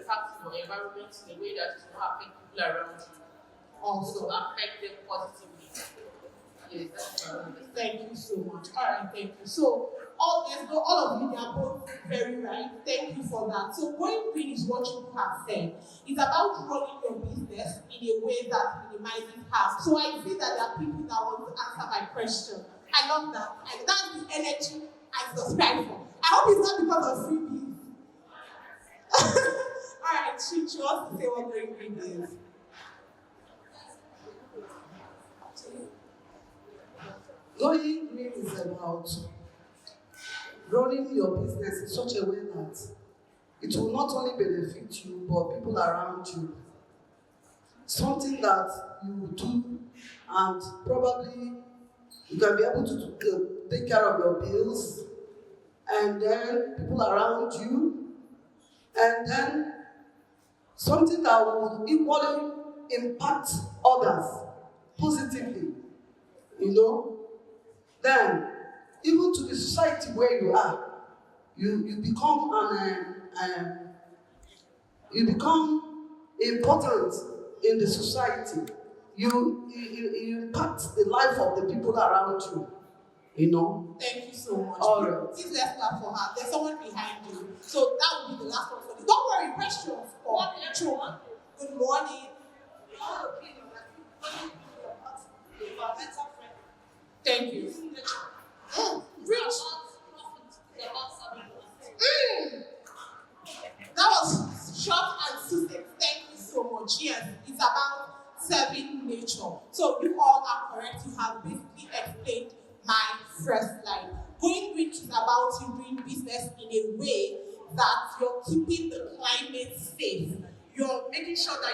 impact your environment in a way that it will affect people around you, also affect them positively. Yes, that's what I understand. Thank you so much. All right, thank you. So, all of you, they are both very right. Thank you for that. So, going green is what you have said. It's about running your business in a way that minimizes harm. So, I see that there are people that want to answer my question. I love that. And that's the energy I subscribe for. I hope it's not because of freebies. All right, she wants to say what going green is. Going green is about running your business in such a way that it will not only benefit you, but people around you. Something that you do, and probably you can be able to take care of your bills, and then people around you, and then something that will equally impact others positively, then even to the society where you are, you become important in the society. You impact the life of the people around you. Thank you so much. All right. Please let's clap for her. There's someone behind you. So that will be the last one for this. Don't worry, questions for everyone. Good morning. Thank you. Rich. That was short and succinct. Thank you so much. Yes, it's about serving nature. So you all are correct. You have basically explained my first line. Going green is about you doing business in a way that you're keeping the climate safe. You're making sure that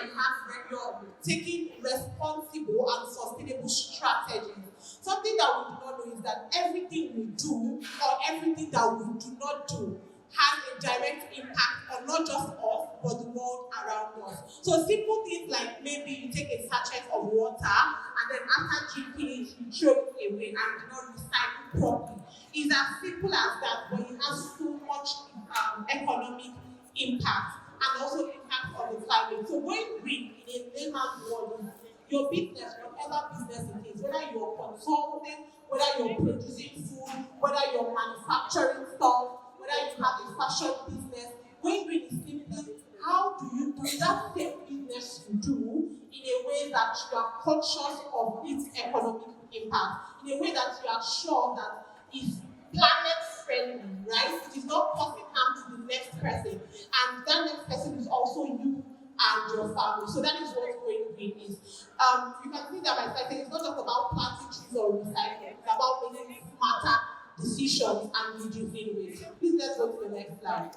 you're taking responsible and sustainable strategies. Something that we do not know is that everything we do or everything that we do not do has a direct impact on not just us, but the world around us. So simple things like maybe you take a sachet of water and then after drinking it, you throw it away and do not recycle properly. It's as simple as that, but it has so much economic impact and also impact on the climate. So going green in a layman's word is your business, whatever business it is, whether you're consulting, whether you're producing food, whether you're manufacturing stuff, whether you have a fashion business, going green is simply how do you do that same business you do in a way that you are conscious of its economic impact, in a way that you are sure that it's planet friendly, right? It is not causing harm to the next person, and that next person is also you and your family. So that is what going green is. You can see that by citing, it's not just about planting trees or recycling, it's about making smarter decisions and reducing waste. Please let's go to the next slide.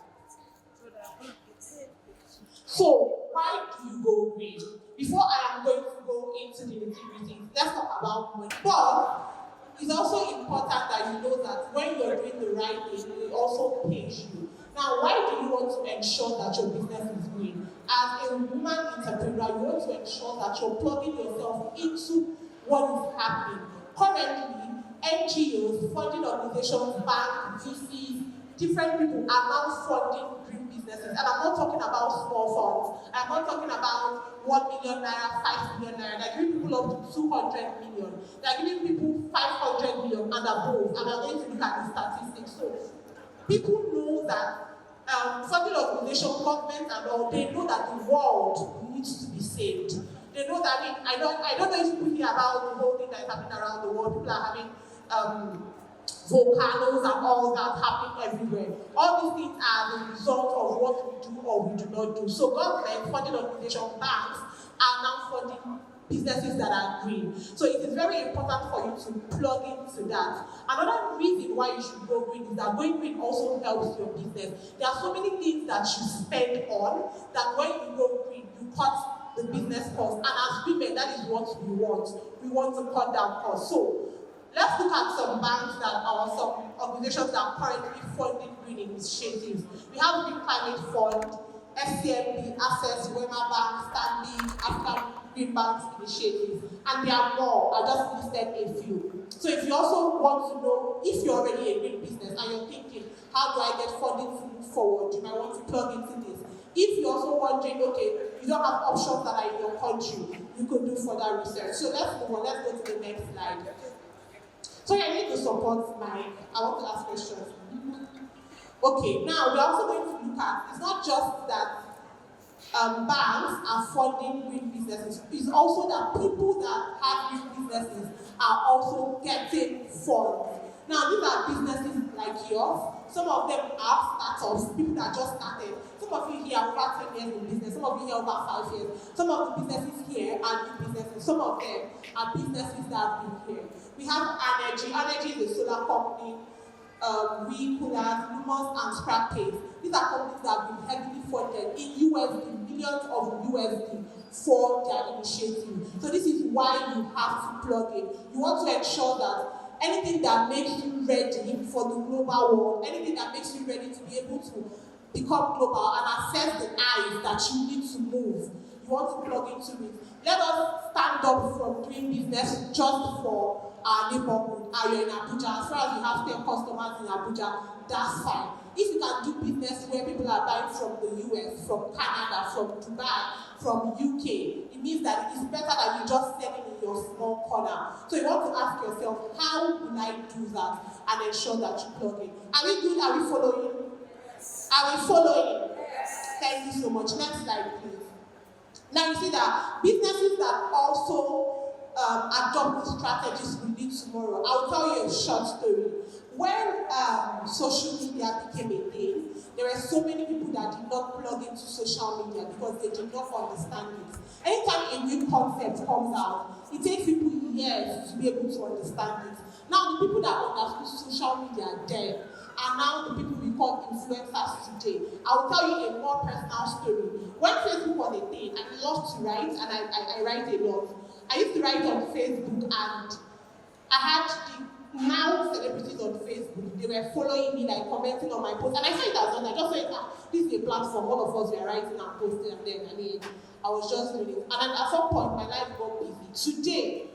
So, why do you go green? Before I am going to go into the nitty-gritty, let's talk about money. But it's also important that you know that when you're doing the right thing, it also pays you. Now, why do you want to ensure that your business is green? As a woman entrepreneur, you want to ensure that you're plugging yourself into what is happening. Currently, NGOs, funding organizations, banks, VCs, different people are now funding green businesses. And I'm not talking about small funds. I'm not talking about 1 million naira, 5 million naira. They're giving people up to 200 million. They're giving people 500 million and above. And I'm going to look at the statistics. So people know that funding organizations, governments and all, they know that the world needs to be saved. They know that, I don't know if people hear about the whole thing that is happening around the world. People are having volcanoes and all that happening everywhere. All these things are the result of what we do or we do not do. So government, funding organizations, banks are now funding businesses that are green. So it is very important for you to plug into that. Another reason why you should go green is that going green also helps your business. There are so many things that you spend on that when you go green, you cut the business cost. And as women, that is what we want. We want to cut down costs. So let's look at some banks that are some organizations that are currently funding green initiatives. We have Green Climate Fund, FCMB, Access, Wema Bank, Stanley, African Green Banks Initiative, and there are more. I just listed a few. So if you also want to know if you're already a green business and you're thinking, how do I get funding to move forward? You might want to plug into this. If you're also wondering, okay, you don't have options that are in your country, you could do further research. So let's move on. Let's go to the next slide. So I need to support I want to ask questions. Okay, now we're also going to look at, it's not just that banks are funding green businesses. It's also that people that have green businesses are also getting funds. Now, these are businesses like yours. Some of them are startups, people that just started. Some of you here are over 10 years in business. Some of you here are over 5 years. Some of the businesses here are new businesses. Some of them are businesses that have been here. We have Energy. Energy is a solar company. We, Coolers, Lumos, and Scrap Case. These are companies that have been heavily funded in USD, millions of USD for their initiative. So this is why you have to plug in. You want to ensure that anything that makes you ready for the global world, anything that makes you ready to be able to become global and access the eyes that you need to move, you want to plug into it. Let us stand up from doing business just for our neighborhood. Are you in Abuja? As far as you have 10 customers in Abuja, that's fine. If you can do business where people are buying from the US, from Canada, from Dubai, from UK, it means that it's better than you just selling in your small corner. So you want to ask yourself, how will I do that and ensure that you plug in? Are we good? Are we following? Are we following? Thank you so much. Next slide, please. Now you see that businesses that also adopt the strategies we need tomorrow. I'll tell you a short story. When social media became a thing, there were so many people that did not plug into social media because they did not understand it. Anytime a new concept comes out, it takes people years to be able to understand it. Now the people that understood social media then are now the people we call influencers today. I will tell you a more personal story. When Facebook was a thing, I loved to write, and I write a lot. I used to write on Facebook, and I had the now celebrities on Facebook. They were following me, like commenting on my posts, and I saw it as well. I just said, this is a platform. All of us were writing and posting, and then I was just doing it. And then at some point, my life got busy. Today,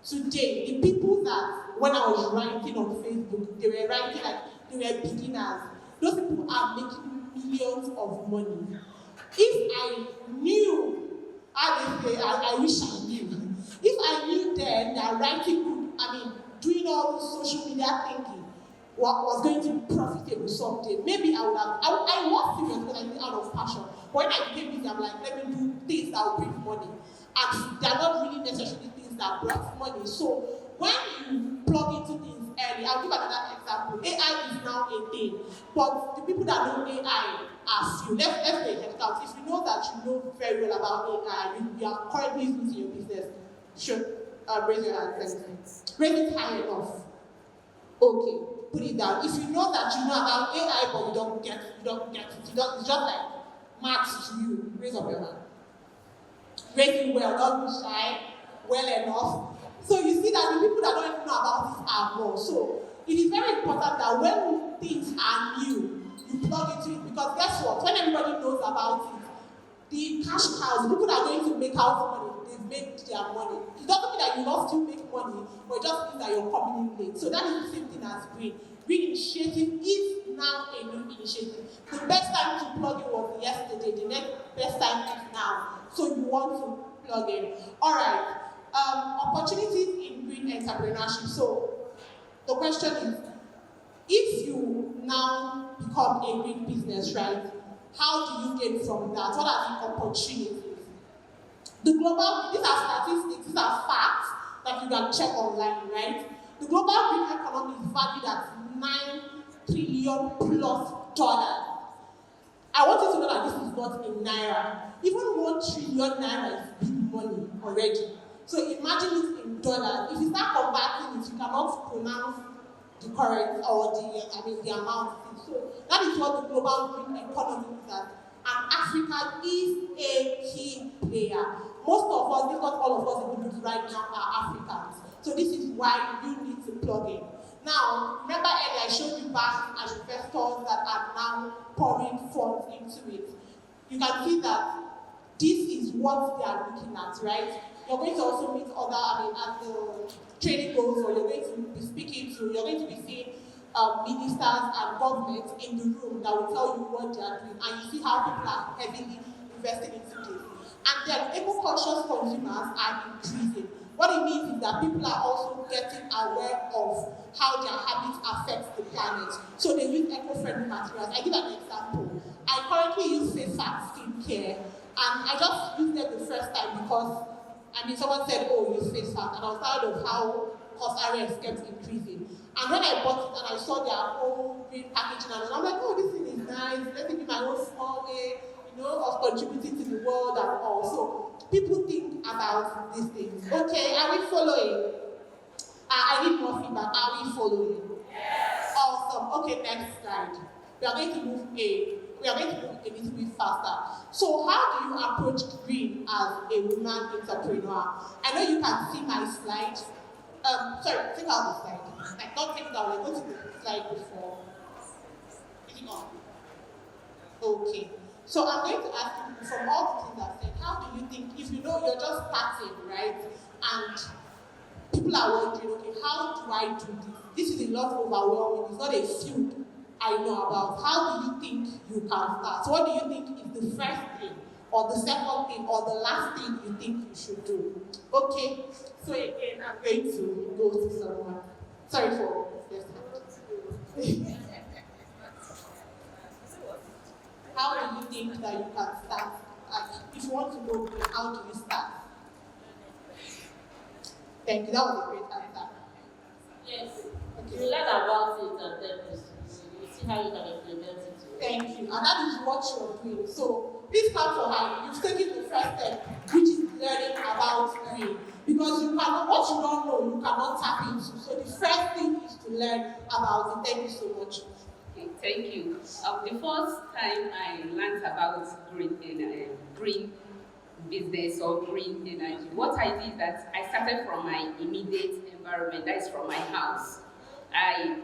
the people that when I was writing on Facebook, they were writing like they were beginners. Those people are making millions of money. If I knew, I wish I knew. If I knew then that writing could, doing all this social media thinking was going to be profitable someday, maybe I would have. I was serious because I did it out of passion. But when I became busy, I'm like, let me do things that will bring money. And they're not really necessarily things that bring money. So when you plug into things early, I'll give another example. AI is now a thing, but the people that know AI are few. Let's make it count. If you know that you know very well about AI, you are currently using your business, sure, raise your hand. Raise it high enough. Okay, put it down. If you know that you know about AI, but you don't get it, it's just like maths to you, raise up your hand. Raise it well, don't be shy, well enough. So you see that the people that don't even know about this are more. So it is very important that when things are new, you plug into it, because guess what? When everybody knows about it, the cash cows, the people that are going to make out money, they've made their money. It doesn't mean that you will still make money, but it just means that you're coming in late. So that is the same thing as green. Green initiative is now a new initiative. The best time to plug in was yesterday. The next best time is now. So you want to plug in. All right. Opportunities in green entrepreneurship. So the question is, if you now become a green business, right? How do you gain from that? What are the opportunities? These are statistics, these are facts that you can check online, right? The global green economy is valued at $9 trillion plus. I want you to know that this is not in naira. Even 1 trillion naira is big money already. So imagine it in dollars. If you start converting it, you cannot pronounce the current or the amount. So that is what the global green economy is at. And Africa is a key player. Most of us, if not all of us in the group right now, are Africans. So this is why you need to plug in. Now, remember earlier I showed you banks and investors that are now pouring funds into it. You can see that this is what they are looking at, right? You're going to also meet other, as the training goes, or you're going to be speaking to, you're going to be seeing ministers and governments in the room that will tell you what they are doing, and you see how people are heavily investing into this. And then eco-conscious consumers are increasing. What it means is that people are also getting aware of how their habits affect the planet. So they use eco-friendly materials. I give an example. I currently use face skincare, and I just used it the first time because someone said, oh, use face mask, and I was tired of how cost areas kept increasing. And when I bought it and I saw their whole green packaging, and I'm like, oh, this thing is nice, let me do my own small way, of contributing to the world and all. So people think about these things. Okay, are we following? I need more feedback. Are we following? Yes. Awesome. Okay, next slide. We are going to move a little bit faster. So how do you approach green as a woman entrepreneur? I know you can see my slide. Sorry, take out the slide. Like, not take it down, like, go to the slide before. Is it on? Okay. So I'm going to ask you, from all the things I've said, how do you think, if you're just starting, right, and people are wondering, okay, how do I do this? This is a lot overwhelming. It's not a field I know about. How do you think you can start? So what do you think is the first thing, or the second thing, or the last thing you think you should do? Okay, so again, I'm going to go to someone. Sorry for this. How do you think that you can start? If you want to know, how do you start? Thank you, that was a great answer. Yes. Okay. You learn about it and then you see how you can implement it. Thank you. And that is what you're doing. So please clap for her. You've taken the first step, which is learning about green. Because you cannot, what you don't know, you cannot tap into. So the first thing is to learn about it. Thank you so much. Okay, thank you. The first time I learned about green business or green energy, what I did is that I started from my immediate environment, that is from my house. I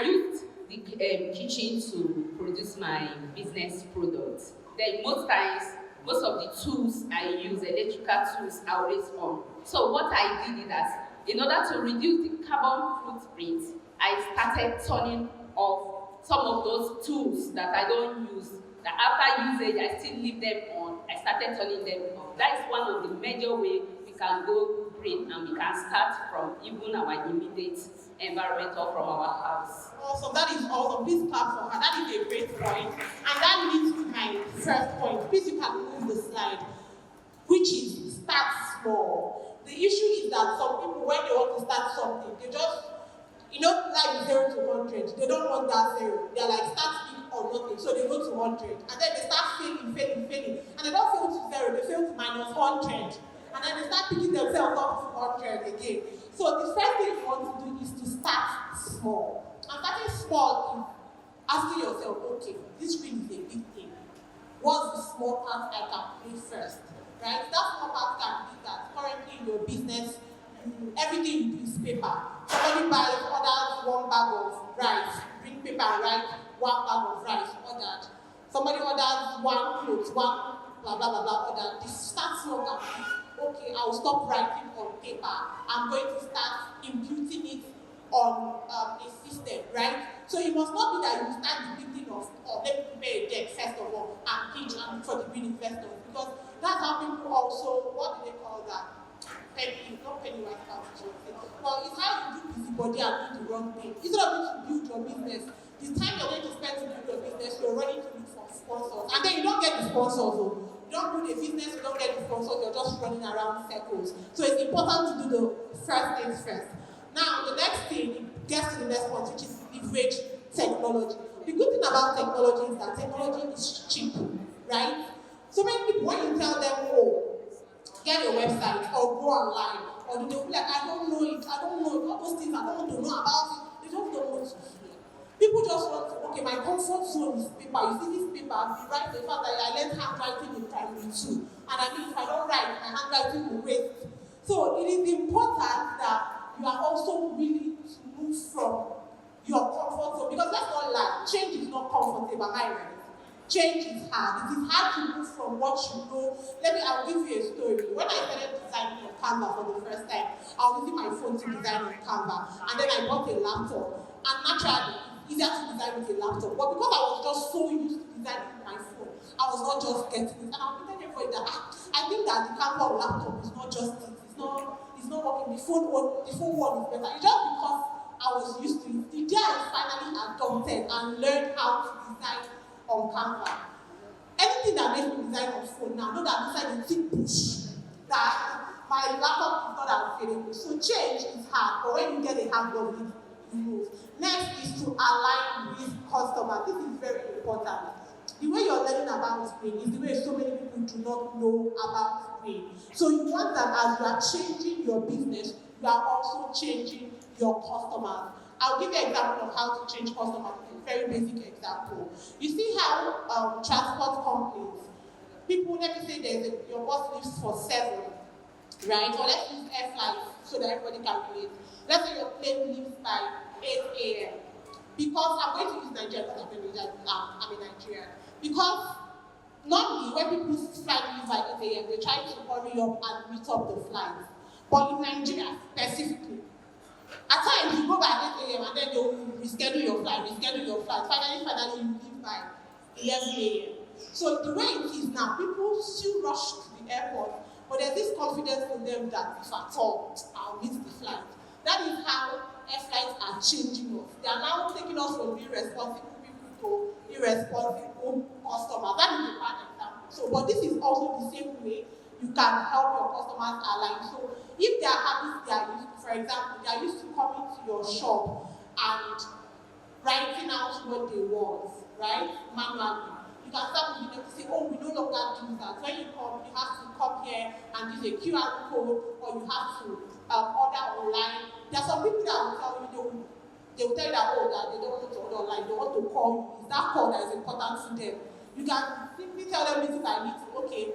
used the kitchen to produce my business products. Then most times, most of the tools I use, electrical tools, are always on. So what I did is that in order to reduce the carbon footprint, I started turning off some of those tools that I don't use. That after usage, I still leave them on. I started turning them off. That is one of the major ways we can go green, and we can start from even our immediate environment or from our house. Awesome, that is awesome. Please clap for her. That is a great point. And that leads to my first point. Please, you can move the slide, which is start small. The issue is that some people, when they want to start something, they just, like 0 to 100. They don't want that 0. They're like, start big or nothing. So they go to 100. And then they start failing. And they don't fail to 0. They fail to minus 100. And then they start picking themselves up to 100 again. So the first thing you want to do is to start small. And starting small is asking yourself, okay, this really is a big thing. What's the small part I can play first? Right? That small part can be that currently in your business, everything you do is paper. Somebody buys, orders 1 bag of rice, bring paper and write 1 bag of rice, ordered. Somebody orders 1 clothes, 1 blah blah blah blah ordered. This starts small can be, okay, I will stop writing on paper. I'm going to start imputing it on a system, right? So it must not be that you start depicting of let me prepare a deck first of all and pitch and look for the green investors, because that's how people also, what do they call that? Not pennywise calculation. Well, it's how you do busybody and do the wrong thing. Instead of you to build your business, the time you're going to spend to build your business, you're running to look for sponsors. And then you don't get the sponsors. You don't do the business, you don't get the sponsors, you're just running around circles. So it's important to do the first things first. Now, the next thing, it gets to the next point, which is leverage technology. The good thing about technology is that technology is cheap, right? So many people, when you tell them, oh, get a website or go online, or they'll be like, I don't know it, all those things, I don't want to know about it. They just don't want to hear. People just want to, okay, my comfort zone is paper. You see this paper, you write the fact that I learned handwriting in primary 2. And if I don't write, my handwriting will waste. So it is important that you are also willing to move from your comfort zone. Because let's not lie, change is not comfortable, am I right? Change is hard. It is hard to move from what you know. I'll give you a story. When I started designing on Canva for the first time, I was using my phone to design on Canva. And then I bought a laptop. And naturally, easier to design with a laptop. But because I was just so used to designing with my phone, I was not just getting it. And I'll be telling everybody that I think that the camera on laptop is not just it. It's not working. The phone one is better. It's just because I was used to it. The day I finally adopted and learned how to design on Canva, anything that makes me design on phone now, know that inside the thick push, that my laptop is not available. So change is hard, but when you get a hang of it, you move. Next is to align with customers. This is very important. The way you're learning about green is the way so many people do not know about green. So you want that as you are changing your business, you are also changing your customers. I'll give you an example of how to change customers. A very basic example. You see how transport companies, people, let me say your boss leaves for 7, right? Or let's use air flights so that everybody can relate. Let's say your plane leaves by 8 a.m. Because I'm going to use Nigeria because I'm in Nigeria. Because normally when people fly leave by 8 a.m., they try to hurry up and meet up the flight. But in Nigeria specifically, at times you go by 8 a.m. and then they will reschedule your flight. Finally you leave by 11 a.m. So the way it is now, people still rush to the airport, but there's this confidence in them that if at all, I'll meet the flight. That is how air flights are changing us. They are now taking us from irresponsible people to irresponsible customers. That is a bad example. So, but this is also the same way you can help your customers align. So if their habits they are used to, for example, they are used to coming to your shop and writing out what they want, right? Manually. You can start with them to say, oh, we no longer do that. When you come, you have to come here and use a QR code, or you have to order online. There are some people that will tell you, they will tell you that, oh, that they don't want to order online, they want to call you. It's that call that is important to them. You can simply tell them little by little, okay,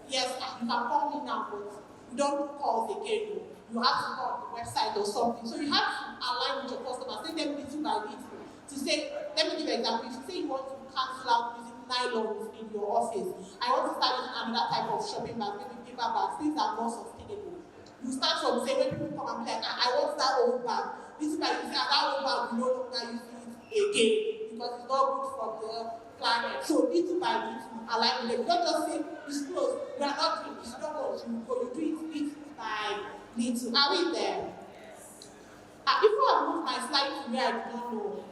yes, you can call me now, but you don't do calls again. You have to go on the website or something. So you have to align with your customers, take them little by little. To say, let me give you an example. If you say you want to cancel out using nylons in your office, I want to start using another type of shopping bag, maybe paper bags, things that are more sustainable. You start from saying, when people come and be like, I want that old bag. This by you say, that old bag, we no longer use it again because it's not good for the planet. So little by little, align with them. You don't just say, it's closed, we are not doing this, you don't want to go, you do it little by little. Are we there? Before I move my slide to where I don't know.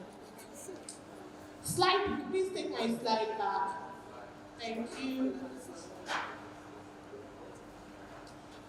Slide, please take my slide back. Thank you.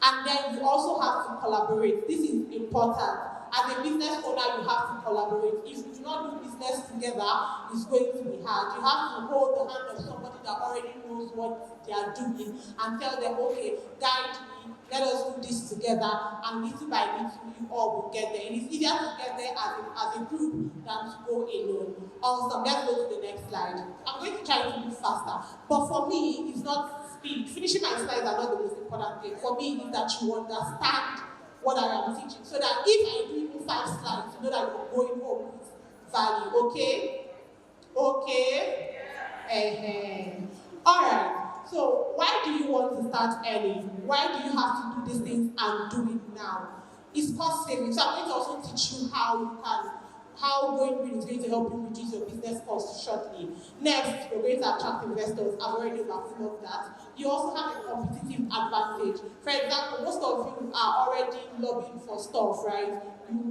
And then you also have to collaborate. This is important. As a business owner, you have to collaborate. If you do not do business together, it's going to be hard. You have to hold the hand of somebody that already knows what they are doing and tell them, okay, guide me, let us do this together, and little by little, you all will get there. And it's easier to get there as a group than to go alone. Awesome, let's go to the next slide. I'm going to try to move faster. But for me, it's not speed. Finishing my slides are not the most important thing. For me, it is that you understand what I am teaching. So that if I do even 5 slides, you know that you're going home with value. Okay? Okay? Alright. So why do you want to start early? Why do you have to do these things and do it now? It's cost saving. So I'm going to also teach you how going green is going to help you reduce your business costs shortly. Next, you're going to attract investors. I've already maximum that. You also have a competitive advantage. For example, most of you are already lobbying for stuff, right?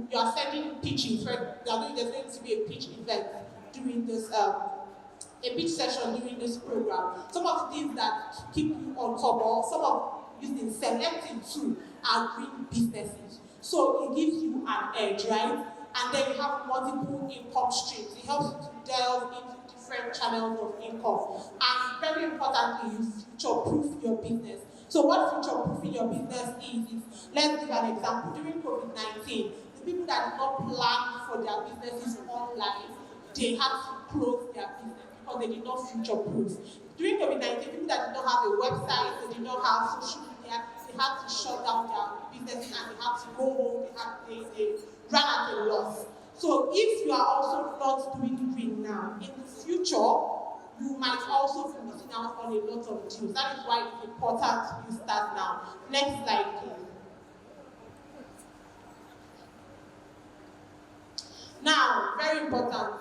You are sending pitches. There's going to be a pitch event during this, a pitch session during this program. Some of the things that keep you on top, or some of using selecting to are green businesses. So it gives you an edge, right? And then you have multiple income streams. It helps you to delve into different channels of income. And very importantly, you future-proof your business. So what future-proofing your business is, let's give an example. During COVID-19, the people that did not plan for their businesses online, they had to close their business because they did not future-proof. During COVID-19, people that did not have a website, they did not have social media, they had to shut down their businesses and they had to go home, they ran at a loss. So if you are also not doing green now, in the future, you might also be missing out on a lot of deals. That is why it's important you start now. Next slide, please. Now, very important.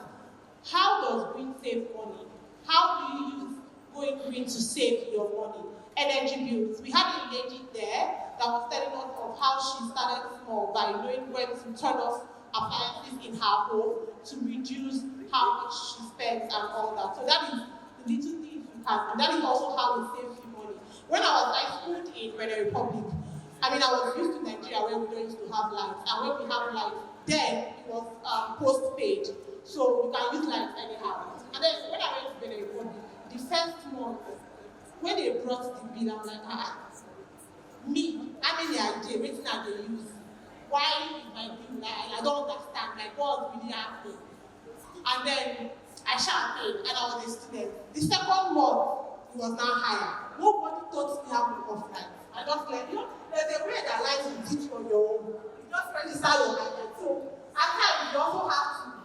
How does green save money? How do you use going green to save your money? Energy bills. We had a lady there that was telling us of how she started small by knowing when to turn off appliances in her home to reduce how much she spends and all that. So that is the little things you can do. That is also how it saves you money. When I schooled in Benin Republic, I was used to Nigeria where we don't used to have lights. And when we have lights, then it was postpaid. So you can use lights anyhow. And then when I went to Benin Republic, the first month, when they brought the bill, I'm like, me, how many idea, waiting at the use? Why is my bill like? I don't understand, like what's really happening? And then I champagne and I was a student. The second month, it was now higher. Nobody taught me how to off lights. I just like, there's a way that lights will teach you on your own. You just register your light. So at times you also have to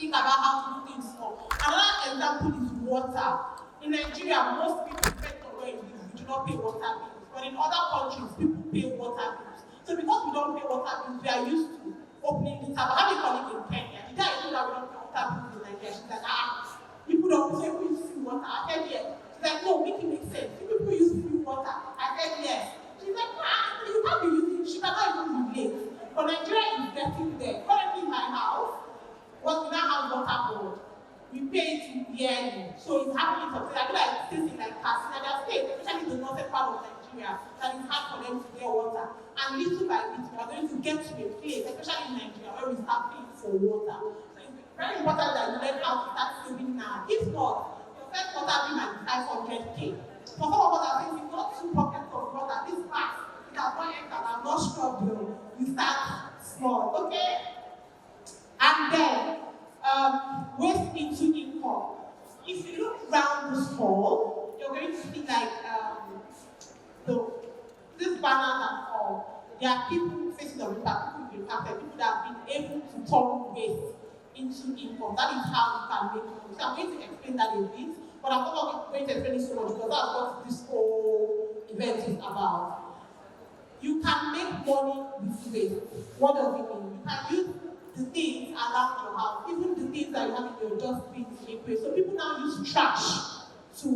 think about how to do things more. Another example is water. In Nigeria, most people depend on where you live. We do not pay water bills. But in other countries, people pay water bills. So because we don't pay water bills, we are used to opening the tap. I have a colleague in Kenya. The day I told her we don't pay water bills in Nigeria, she's like, people don't say we use free water. I said yes. She's like, no, make it make sense. People use free water. I said yes. She's like, you can't be using, she cannot even relate. But Nigeria is getting there. Currently in my house, what we now have water board. We pay it yearly. So it's happening something. I feel like states in like Katsina State, especially the northern part of Nigeria, that it's hard for them to get water. And little by little, we are going to get to a place, especially in Nigeria, where we start paying for water. So it's very important that you learn how to start saving now. If not, your first water bill might be 500K. For some of us that think it's not 2 pockets of water, this fast, it has one end that I'm not struggling. You start small, okay? And then, waste into income. If you look around this hall, you're going to see like this banner that there are people facing the impact, people that have been able to turn waste into income. That is how you can make money. So I'm going to explain that a bit, but I'm not going to explain it so much because that's what this whole event is about. You can make money with waste. What does it mean? You can use the things around your house, even the things that you have in your dustbin to make waste. So people now use trash to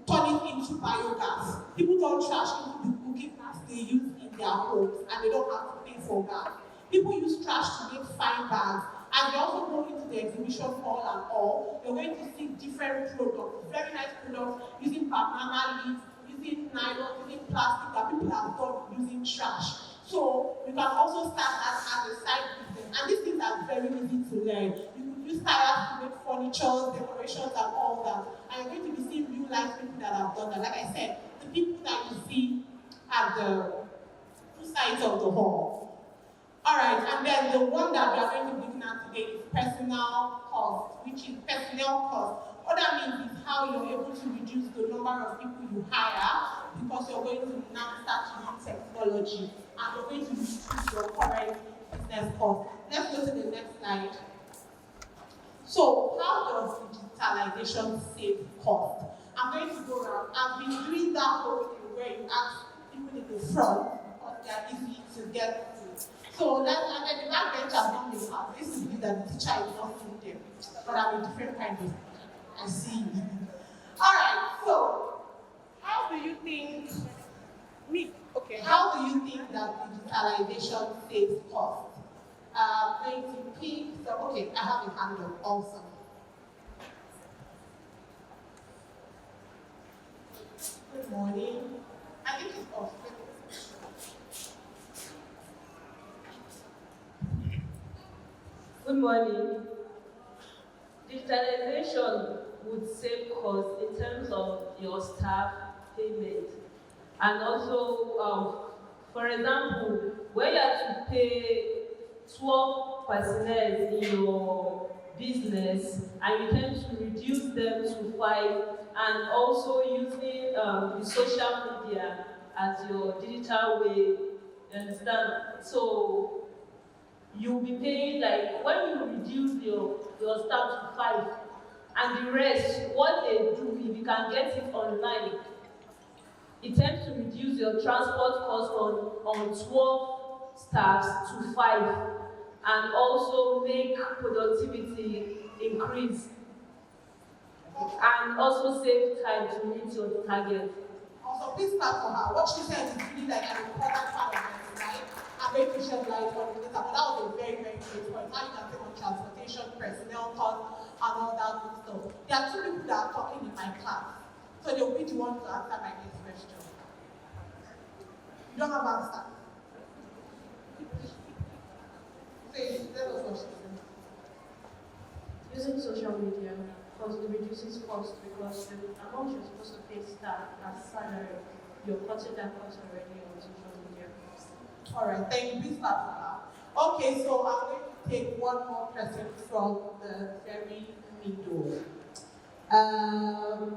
turn it into biogas. People turn trash into the cooking gas they use in their homes and they don't have to pay for that. People use trash to make fine bags. And they also go into the exhibition hall and all. You're going to see different products, very nice products, using banana leaves, using nylon, using plastic that people have done using trash. So you can also start that as a side business. And these things are very easy to learn. You could use tires to make furniture, decorations, and all that. And you're going to be seeing real life people that have done that. Like I said, the people that you see at the two sides of the hall. Alright, and then the one that we are going to be looking at today is personal cost, which is personnel cost. What that means is how you're able to reduce the number of people you hire because you're going to now start using technology and you're going to reduce your current business cost. Let's go to the next slide. So, how does digitalization save cost? I'm going to go around. I've been doing that whole thing where you ask people in the front because they are easy to get to. So, and then the backbench has not been hard. This is the that the teacher is not in them, but I'm a different kind of teacher. I see you. Alright, so how do you think how do you think that digitalization saves cost? Going to pick okay, I have a hand up also. Good morning. I think it's off. Good morning. Digitalization would save costs in terms of your staff payment. And also, for example, when you have to pay 12 personnel in your business and you tend to reduce them to 5, and also using the social media as your digital way, you understand? So you'll be paying, like, when you reduce your staff to 5, and the rest, what they do, if you can get it online, it tends to reduce your transport cost on 12 staffs to 5. and also make productivity increase, and also save time to meet your target. Also, please clap for her. What she said is really like an important part of it, right? I'm going to shed light on it later, but that was a very, very great point. How you can take on transportation, personnel costs, and all that good stuff. There are two people that are talking in my class, so they'll be the ones to answer my next question. You don't have answer. Say, tell us what she said. Using social media because it reduces cost, because the amount you're supposed to pay staff as salary, you're cutting that cost already on social media. Alright, thank you. Please start for her. Okay, so I'm going to take one more person from the very middle.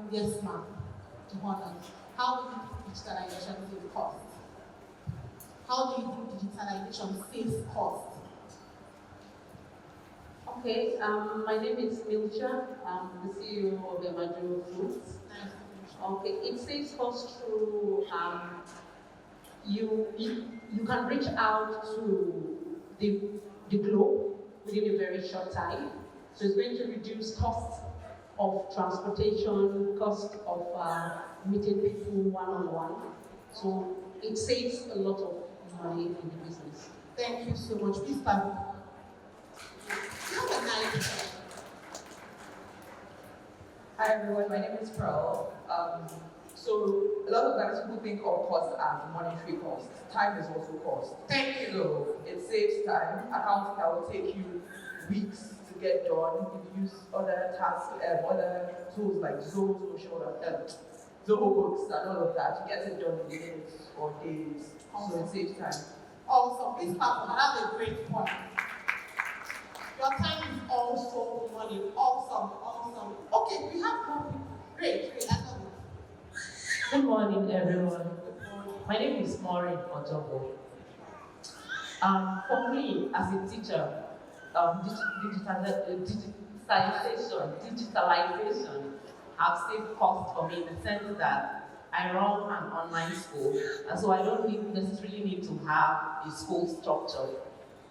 Yes, ma'am. Johanna, how do you think digitalization saves cost? How do you think digitalization saves cost? Okay, my name is Milcha. I'm the CEO of Evangelio Foods. Nice. Okay, it saves cost through you can reach out to the globe within a very short time. So it's going to reduce cost of transportation, cost of meeting people one-on-one. So it saves a lot of money in the business. Thank you so much. Please stand. Hi everyone, my name is Pearl. So a lot of times people think of cost as monetary cost. Time is also cost. Thank you. So it saves time. Accounting that will take you weeks to get done. If you use other tasks, other tools like Zoho books and all of that, you get it done in minutes or days. So it saves time. Awesome. Please clap for her. That's a great point. Your time is also money. Awesome, awesome. Okay, we have more people. Great. I love it. Good morning, everyone. My name is Maureen Otobo. For me, as a teacher, digitalization have saved cost for me in the sense that I run an online school, and so I don't necessarily need to have a school structure,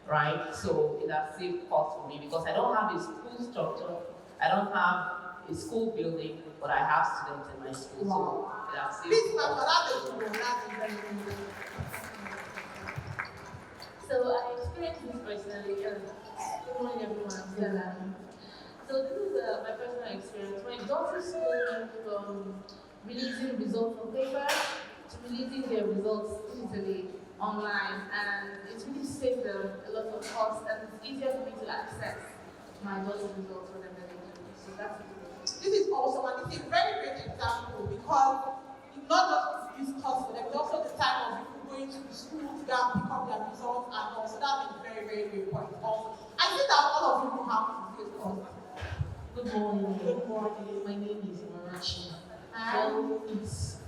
right? So it has saved cost for me because I don't have a school structure, I don't have a school building, but I have students in my school, so it has saved Please, cost. So I experienced this personally. Good morning, everyone. So this is my personal experience. When I got to school, from releasing results on paper to releasing their results digitally online, and it's really saved them a lot of cost, and it's easier for me to access my daughter's results whenever they do. So that's it. This is awesome, and it's a very great example because it's not just this cost for them, but also the time of people going to the school to go and pick up their results, and also that's a very, very great point. Also, I think that all of you know how to use cost. Good morning. Good morning. My name is Marachi. Hi. So it's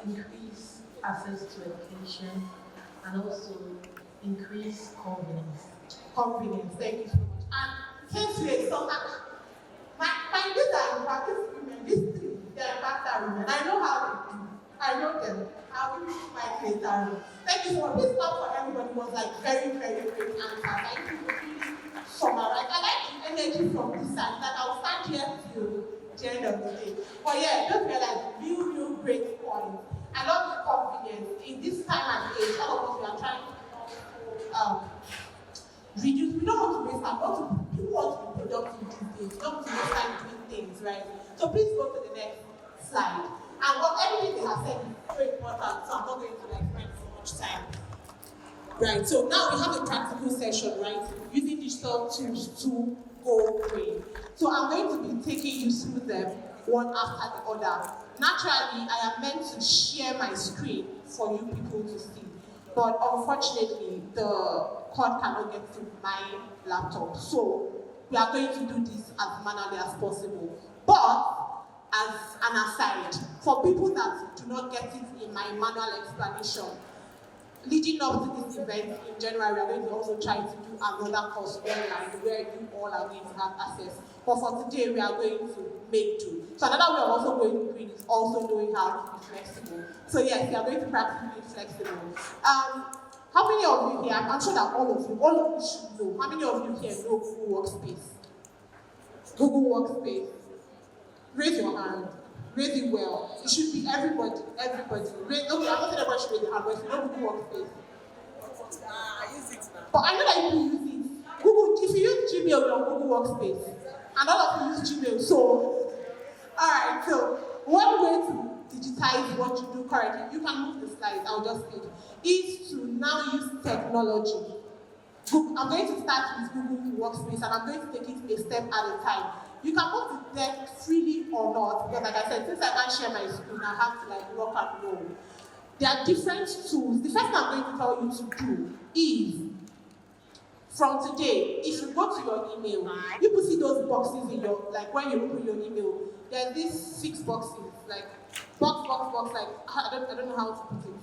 increased access to education and also increase convenience. Convenience, thank you so much. And since we are so much, my these are in fact these women, these three, they are in fact our women. I know how they do. I know them. I'll give you my later. Thank you so much. Please clap for everybody. It was like very, very great answer. Thank you for really summarize. I like the energy from this side that I'll stand here till the end of the day. But yeah, just realize real great point. I love the confidence. In this time and age, all of us we are trying to reduce. We don't want to waste time. People want to be productive these days. We don't want to waste time doing things, right? So please go to the next slide. And what everything they have said is so important, so I'm not going to spend so much time. Right, so now we have a practical session, right? Using digital tools to go green. So I'm going to be taking you through them one after the other. Naturally, I am meant to share my screen for you people to see. But unfortunately, the cord cannot get to my laptop. So we are going to do this as manually as possible. But as an aside, for people that do not get it in my manual explanation, leading up to this event in January, we are going to also try to do another course online where you all are going to have access. But for today, we are going to make do. So another way of also going green is also knowing how to be flexible. So yes, we are going to practice being flexible. How many of you here, I'm sure that all of you should know. How many of you here know Google Workspace? Google Workspace. Raise your hand. Raise it well. It should be everybody. Okay, I'm not saying everybody should raise their hand, but if you know Google Workspace. But I know that you use it. Google, if you use Gmail, you're on Google Workspace. And all of you use Gmail. So, alright, so one way to digitize what you do currently, you can move the slides, I'll just speak, is to now use technology. I'm going to start with Google Workspace and I'm going to take it a step at a time. You can move the deck freely or not, because like I said, since I can't share my screen, I have to like work and roll. There are different tools. The first thing I'm going to tell you to do is, from today, if you go to your email, you will see those boxes in your, like when you open your email, there's these 6 boxes, like box, like, I don't know how to put it.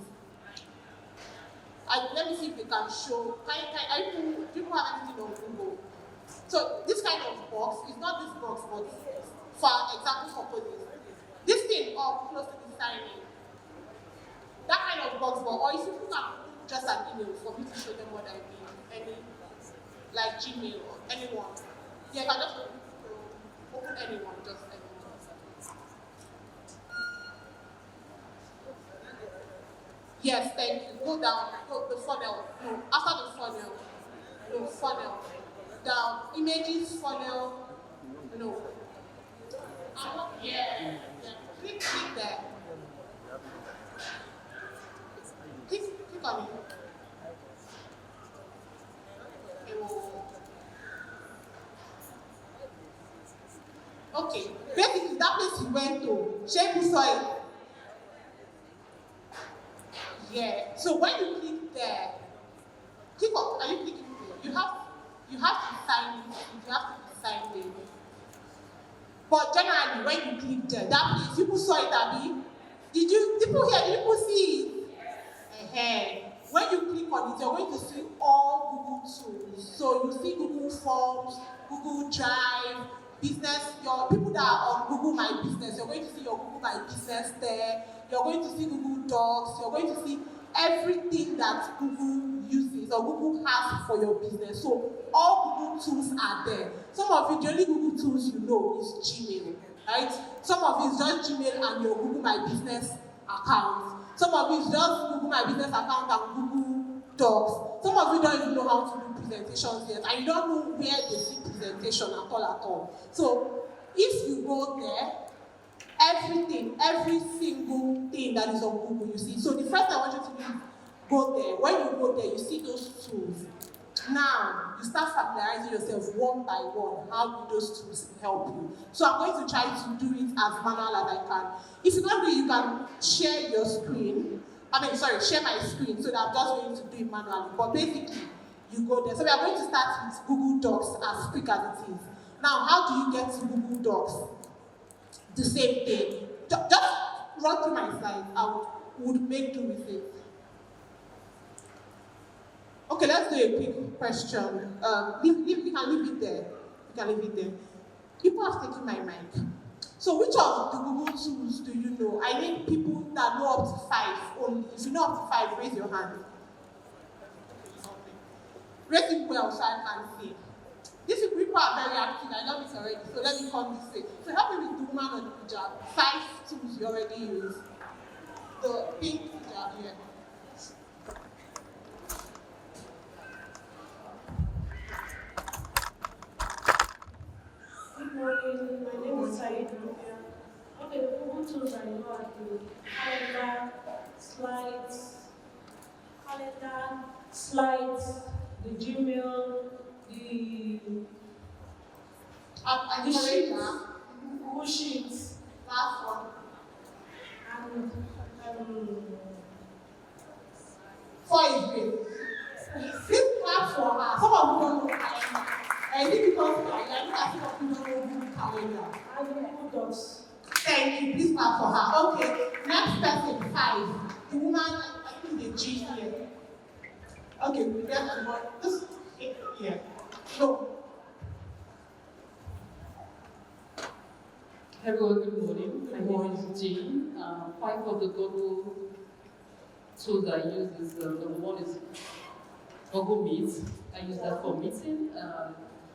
Let me see if they can show, do people have anything on Google? So this kind of box is not this box, but for example purposes. This thing up close to the sign-in. That kind of box, or if you can just an email for me to show them what I mean, any, like Gmail or anyone. Yeah, I can just open anyone, just anyone. Yes, thank you. Go down, go the funnel. No, after the funnel. No, funnel. Down. Images, funnel. No. Yeah. Click there. Click on it. Okay. Basically, that place you went to, Sheikh saw it. Yeah. So when you click there, click on. Are you clicking there? You have to sign in. You have to be signed in. But generally, when you click there, that place, people saw it, Abby. Did people see it? When you click on it, you're going to see all Google tools. So you see Google Forms, Google Drive, business, your people that are on Google My Business, you're going to see your Google My Business there. You're going to see Google Docs. You're going to see everything that Google uses or Google has for your business. So all Google tools are there. Some of you, the only Google tools you know is Gmail, right? Some of it is just Gmail and your Google My Business account. Some of it is just Google My Business account and Google Docs. Some of you don't even know how to do presentations yet, and you don't know where they see presentation at all. So if you go there, everything, every single thing that is on Google, you see. So the first thing I want you to do is go there. When you go there, you see those tools. Now, you start familiarizing yourself one by one. How do those tools help you? So I'm going to try to do it as manual as I can. If you can't do it, you can share your screen. Share my screen so that I'm just going to do it manually. But basically, you go there. So we are going to start with Google Docs as quick as it is. Now, how do you get to Google Docs? The same thing. Just run through my slides. I would make do with it. Okay, let's do a quick question. You can leave it there. You can leave it there. People have taken my mic. So which of the Google tools do you know? I need people that know up to 5 only. If you know up to 5, raise your hand. Raise it well so I can see. These people are very active. I love it already. So let me come this way. So help me with the woman on the hijab. 5 tools you already use. The pink hijab here. Good morning. My name is Said. Okay, the Google tools I know are the calendar, slides, the Gmail, the Google Sheets, Platform. and 4 is great. This platform, some of you don't know calendar. And it because I look at some of you don't know Google Calendar. and the Google Docs. Thank you. Please clap for her. Okay. Next person, 5. The woman, I think the G here. Okay, we get to what this here. No. Everyone, good morning. My name is Jean. 5 of the Google tools I use is number 1 is Google Meet, I use that for meeting.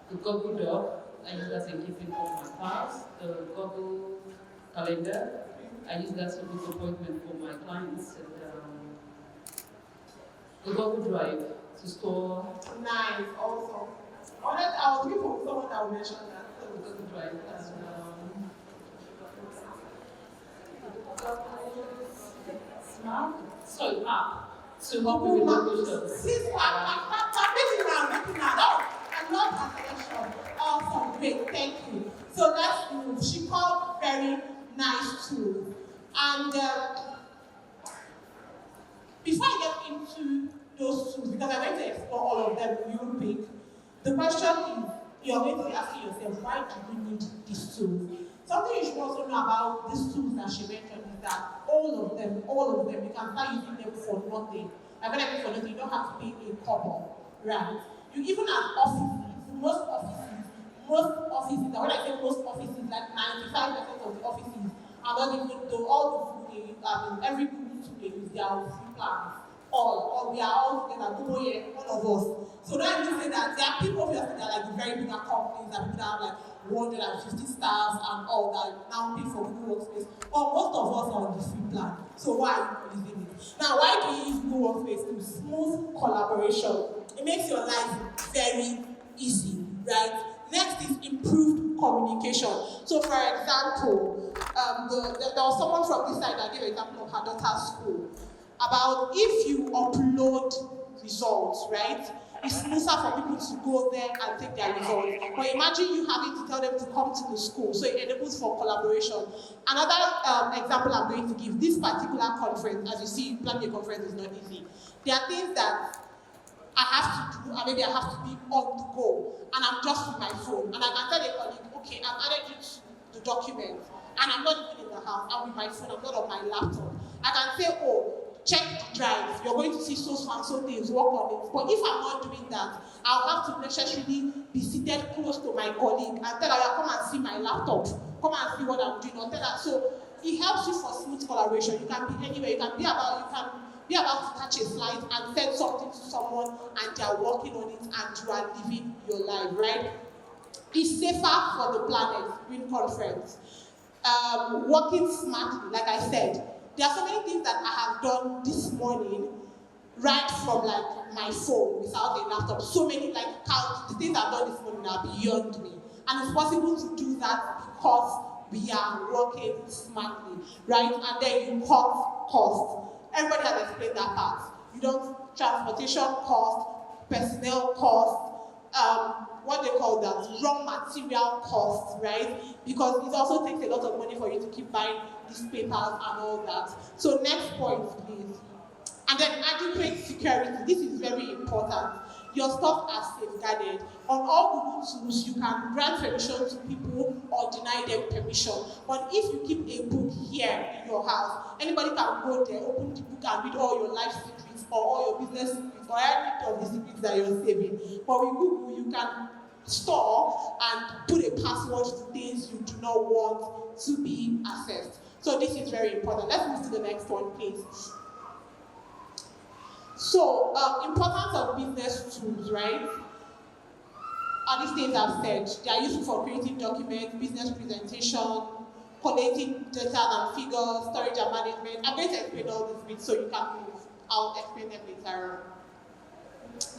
The Google Doc, I use that in keeping all my files. The Google Calendar, I use that to book appointment for my clients. And the Google Drive to store. Nice, also. I was looking for someone that will mention that. The Google Drive and app to help you with locations. Sis, I'm making now. Oh, I love her selection. Awesome, great, thank you. So let's move. She called very nice tools. And before I get into those tools, because I'm going to explore all of them real quick, the question is, you're going to be asking yourself, why do we need these tools? Something you should also know about these tools that she mentioned is that all of them, you can start using them for nothing. Like when I mean for nothing, you don't have to pay a couple, right? You even have offices, most offices, and when I say most offices, like 95% of the offices are not even, though all the every Google tool they use, they are free plans. All, we are all together, all of us. So now you say that there are people obviously that are like very big companies, that people that have like 150 staff and all that now pay for Google Workspace. Or most of us are on the free plan. So why are you using it? Now, why do you use Google Workspace? To smooth collaboration. It makes your life very easy, right? Next is improved communication. So for example, there was someone from this side that gave an example of her daughter's school about if you upload results, right? It's smoother for people to go there and take their results. But imagine you having to tell them to come to the school, so it enables for collaboration. Another example I'm going to give, this particular conference, as you see, planning a conference is not easy. There are things that I have to do, and maybe I have to be on the go, and I'm just with my phone, and I can tell a colleague, okay, I've added you to the document, and I'm not even in the house, I'm with my phone, I'm not on my laptop. I can say, oh, check the drive, you're going to see so and so things, work on it. But if I'm not doing that, I'll have to necessarily be seated close to my colleague and tell her, come and see my laptop, come and see what I'm doing, or tell her. So it helps you for smooth collaboration. You can be anywhere, you can be about to catch a flight and send something to someone and they're working on it and you are living your life, right? It's safer for the planet, Green Conference. Working smartly, like I said. There are so many things that I have done this morning right from like my phone without a laptop. So many the things I've done this morning are beyond me. And it's possible to do that because we are working smartly, right? And then you cut costs. Everybody has explained that part. You don't transportation cost, personnel cost, what they call that, raw material cost, right? Because it also takes a lot of money for you to keep buying these papers and all that. So next point, please. And then adequate security. This is very important. Your stuff are safeguarded. On all Google tools, you can grant permission to people or deny them permission. But if you keep a book here in your house, anybody can go there, open the book and read all your life secrets or all your business secrets or any of the secrets that you're saving. But with Google, you can store and put a password to things you do not want to be accessed. So this is very important. Let's move to the next one, please. So, importance of business tools, right? All these things I've said, they are useful for creating documents, business presentation, collating data and figures, storage and management. I'm going to explain all these bits so you can move. I'll explain them later.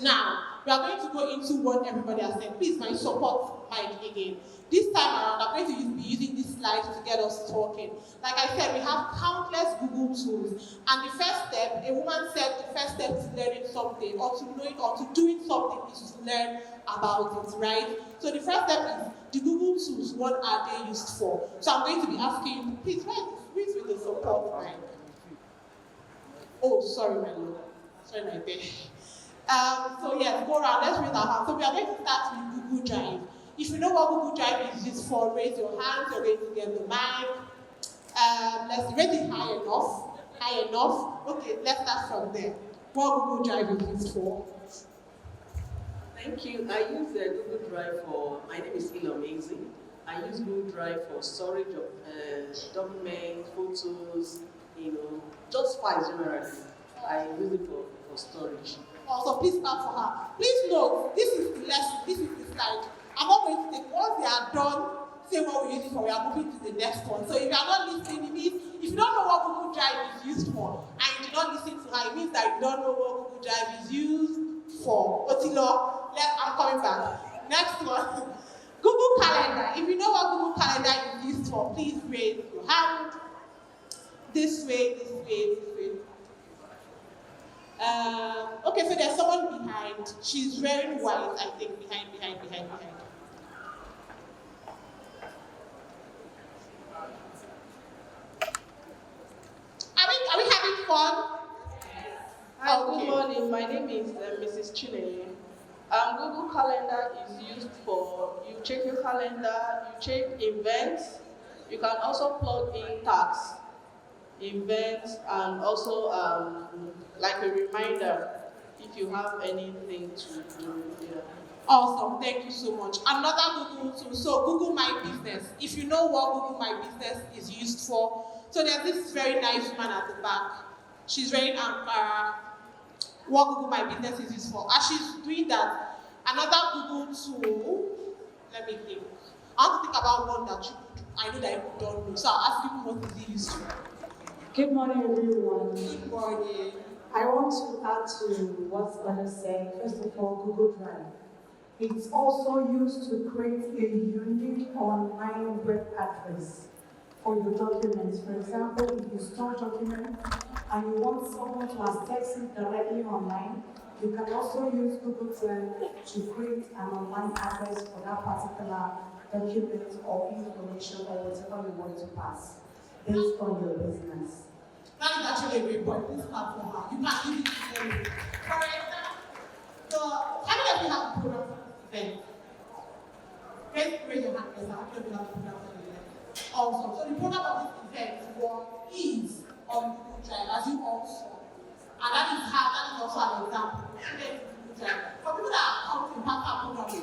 Now, we are going to go into what everybody has said. Please, my support mic again. This time around, I'm going to be using this slide to get us talking. Like I said, we have countless Google tools. And the first step, a woman said the first step to learning something or to knowing or to doing something is to learn about it, right? So the first step is the Google tools, what are they used for? So I'm going to be asking you, please, where's with the support mic? Oh, sorry, my lord. Sorry, my baby. So yes, go around, let's raise our hands. So we are going to start with Google Drive. If you know what Google Drive is used for, raise your hands, you're going to get the mic. Let's raise it high enough. High enough. Okay, let's start from there. What Google Drive is used for? Thank you. I use Google Drive for, my name is e-invoicing. I use Google Drive for storage of documents, photos, just files generally. I use it for storage. Also, please clap for her. Please note, this is the lesson, this is the slide. I'm not going to take, once they are done, say what we use it for, we are moving to the next one. So if you are not listening, it means, if you don't know what Google Drive is used for, and you do not listen to her, it means that you don't know what Google Drive is used for. Otilo, I'm coming back. Next one. Google Calendar. If you know what Google Calendar is used for, please raise your hand. This way, this way, this way. Okay, so there's someone behind. She's wearing white, I think, behind. Are we having fun? Hi, good morning. My name is Mrs. Chineye. Google Calendar is used for, you check your calendar, you check events. You can also plug in tasks, events, and also like a reminder if you have anything to do. Yeah. Awesome, thank you so much. Another Google tool, so Google My Business. If you know what Google My Business is used for, so there's this very nice woman at the back. She's wearing Ankara. What Google My Business is used for. As she's doing that, another Google tool, let me think. I want to think about one that I know that you don't know. So I'll ask you what is it used for. Good morning, everyone. Good morning. I want to add to what Anna said. First of all, Google Drive. It's also used to create a unique online web address for your documents. For example, if you store documents and you want someone to access it directly online, you can also use Google Drive to create an online address for that particular document or information or whatever you want to pass based on your business. That is actually a great point. Please clap for her. You can use it to them. For example, how many of you have a program for this event? Raise your hand, please. How many of you have a program for this event? Awesome. So the program of this event is on Google Drive, as you all saw. And that is also an example. Google Drive. For people that are come to ImpactHER program, you